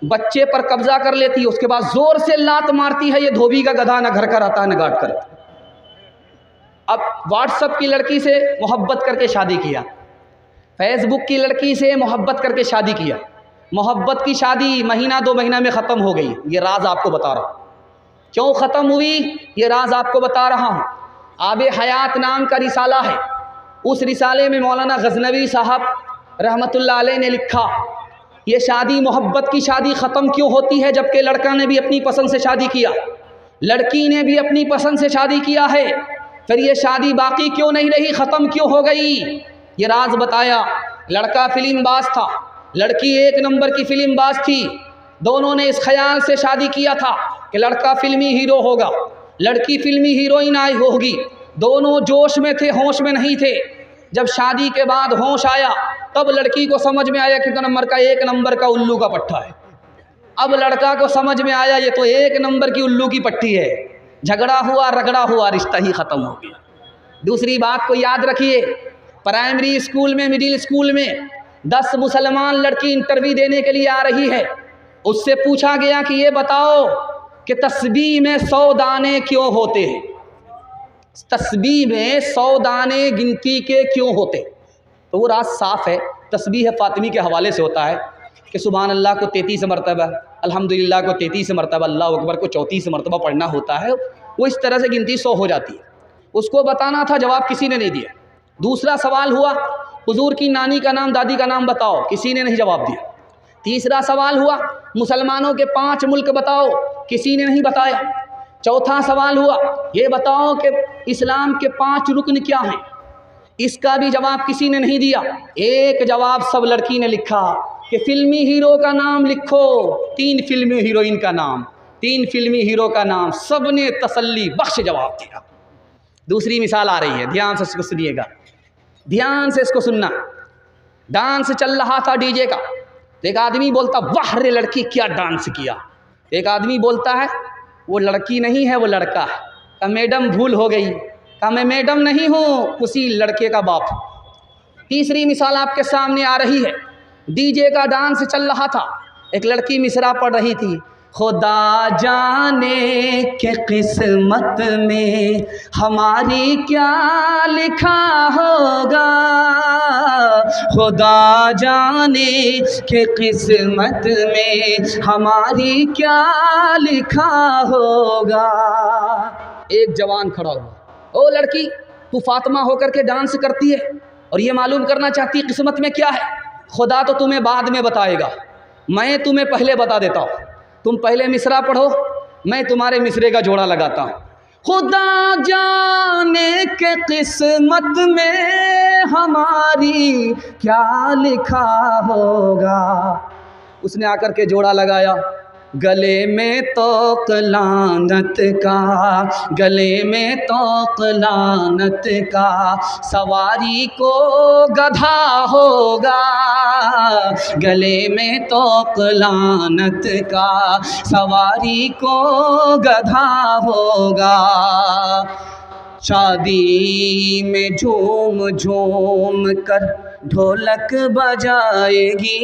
S1: बच्चे पर कब्जा कर लेती है। उसके बाद ज़ोर से लात मारती है, ये धोबी का गधा न घर का रहता है न गाट कर। अब व्हाट्सअप की लड़की से मोहब्बत करके शादी किया, फेसबुक की लड़की से मोहब्बत करके शादी किया, मोहब्बत की शादी महीना 2 महीना में ख़त्म हो गई। ये राज आपको बता रहा हूँ, क्यों ख़त्म हुई ये राज आपको बता रहा हूँ। आबे हयात नाम का रिसाला है, उस रिसाले में मौलाना गज़नवी साहब रहमतुल्लाह अलैह ने लिखा, ये शादी मोहब्बत की शादी ख़त्म क्यों होती है जबकि लड़का ने भी अपनी पसंद से शादी किया, लड़की ने भी अपनी पसंद से शादी किया है, फिर ये शादी बाकी क्यों नहीं रही, ख़त्म क्यों हो गई? ये राज बताया। लड़का फिल्मबाज था, लड़की 1 नंबर की फिल्मबाज थी। दोनों ने इस ख्याल से शादी किया था कि लड़का फिल्मी हीरो होगा, लड़की फिल्मी हीरोइन आई होगी। दोनों जोश में थे, होश में नहीं थे। जब शादी के बाद होश आया तब लड़की को समझ में आया कि 1 नंबर का उल्लू का पट्टा है। अब लड़का को समझ में आया ये तो 1 नंबर की उल्लू की पट्टी है। झगड़ा हुआ, रगड़ा हुआ, रिश्ता ही ख़त्म हो गया। दूसरी बात को याद रखिए, प्राइमरी स्कूल में, मिडिल स्कूल में 10 मुसलमान लड़की इंटरव्यू देने के लिए आ रही है। उससे पूछा गया कि ये बताओ कि तस्बीह में 100 दाने क्यों होते हैं, तस्बीह में 100 दाने गिनती के क्यों होते? तो वो राज साफ़ है, तस्बीह फ़ातिमी के हवाले से होता है कि सुभान अल्लाह को 33 मरतबा, अल्हम्दुलिल्लाह को 33 मरतबा, अल्लाह अकबर को 34 मरतबा पढ़ना होता है। वो इस तरह से गिनती 100 हो जाती है। उसको बताना था, जवाब किसी ने नहीं दिया। दूसरा सवाल हुआ, हुजूर की नानी का नाम, दादी का नाम बताओ, किसी ने नहीं जवाब दिया। तीसरा सवाल हुआ, मुसलमानों के 5 मुल्क बताओ, किसी ने नहीं बताया। चौथा सवाल हुआ, ये बताओ कि इस्लाम के 5 रुकन क्या हैं, इसका भी जवाब किसी ने नहीं दिया। एक जवाब सब लड़की ने लिखा कि फिल्मी हीरो का नाम लिखो, 3 फिल्मी हीरोइन का नाम, 3 फिल्मी हीरो का नाम, सब ने तसल्ली बख्श जवाब दिया। दूसरी मिसाल आ रही है, ध्यान से इसको सुनिएगा, ध्यान से इसको सुनना। डांस चल रहा था डीजे का, तो एक आदमी बोलता, वाह रे लड़की क्या डांस किया। एक आदमी बोलता है, वो लड़की नहीं है वो लड़का है। कहा मैडम भूल हो गई, कहा मैं मैडम नहीं हूँ, उसी लड़के का बाप। तीसरी मिसाल आपके सामने आ रही है, डीजे का डांस चल रहा था, एक लड़की मिसरा पढ़ रही थी, खुदा जाने के किस्मत में हमारी क्या लिखा होगा, खुदा जाने के किस्मत में हमारी क्या लिखा होगा। एक जवान खड़ा हुआ, ओ लड़की तू फातिमा होकर के डांस करती है, और ये मालूम करना चाहती किस्मत में क्या है, खुदा तो तुम्हें बाद में बताएगा, मैं तुम्हें पहले बता देता हूँ। तुम पहले मिसरा पढ़ो, मैं तुम्हारे मिसरे का जोड़ा लगाता हूँ। खुदा जाने के किस्मत में हमारी क्या लिखा होगा। उसने आकर के जोड़ा लगाया, गले में तोक लानत का, गले में तोक लानत का, सवारी को गधा होगा। गले में तोक लानत का, सवारी को गधा होगा। शादी में झूम झूम कर ढोलक बजाएगी,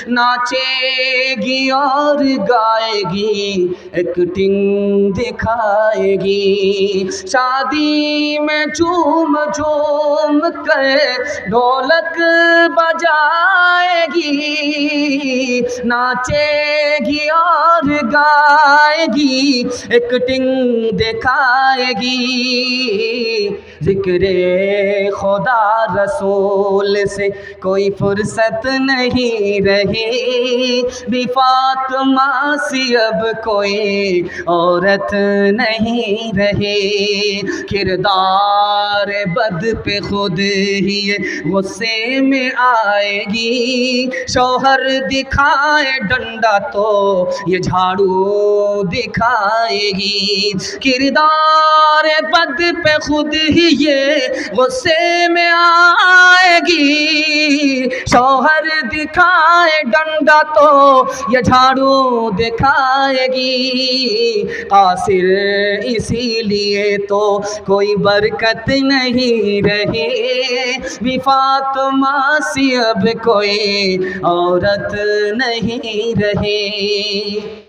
S1: नाचेगी और गाएगी, एक्टिंग दिखाएगी। शादी में झूम झूम कर ढोलक बजाएगी, नाचेगी और गाएगी, एक्टिंग दिखाएगी। ज़िक्रे खुदा रसूल से कोई फुर्सत नहीं रही, भी फातिमा सी अब कोई औरत नहीं रही। किरदार बद पे खुद ही गुस्से में आएगी, शौहर दिखाए डंडा तो ये झाड़ू दिखाएगी। किरदार बद पे खुद ही ये गुस्से में आएगी, शौहर दिखाए डंडा तो ये झाड़ू दिखाएगी। कासिर इसीलिए तो कोई बरकत नहीं रही, भी फातिमा सी अब कोई औरत नहीं रही।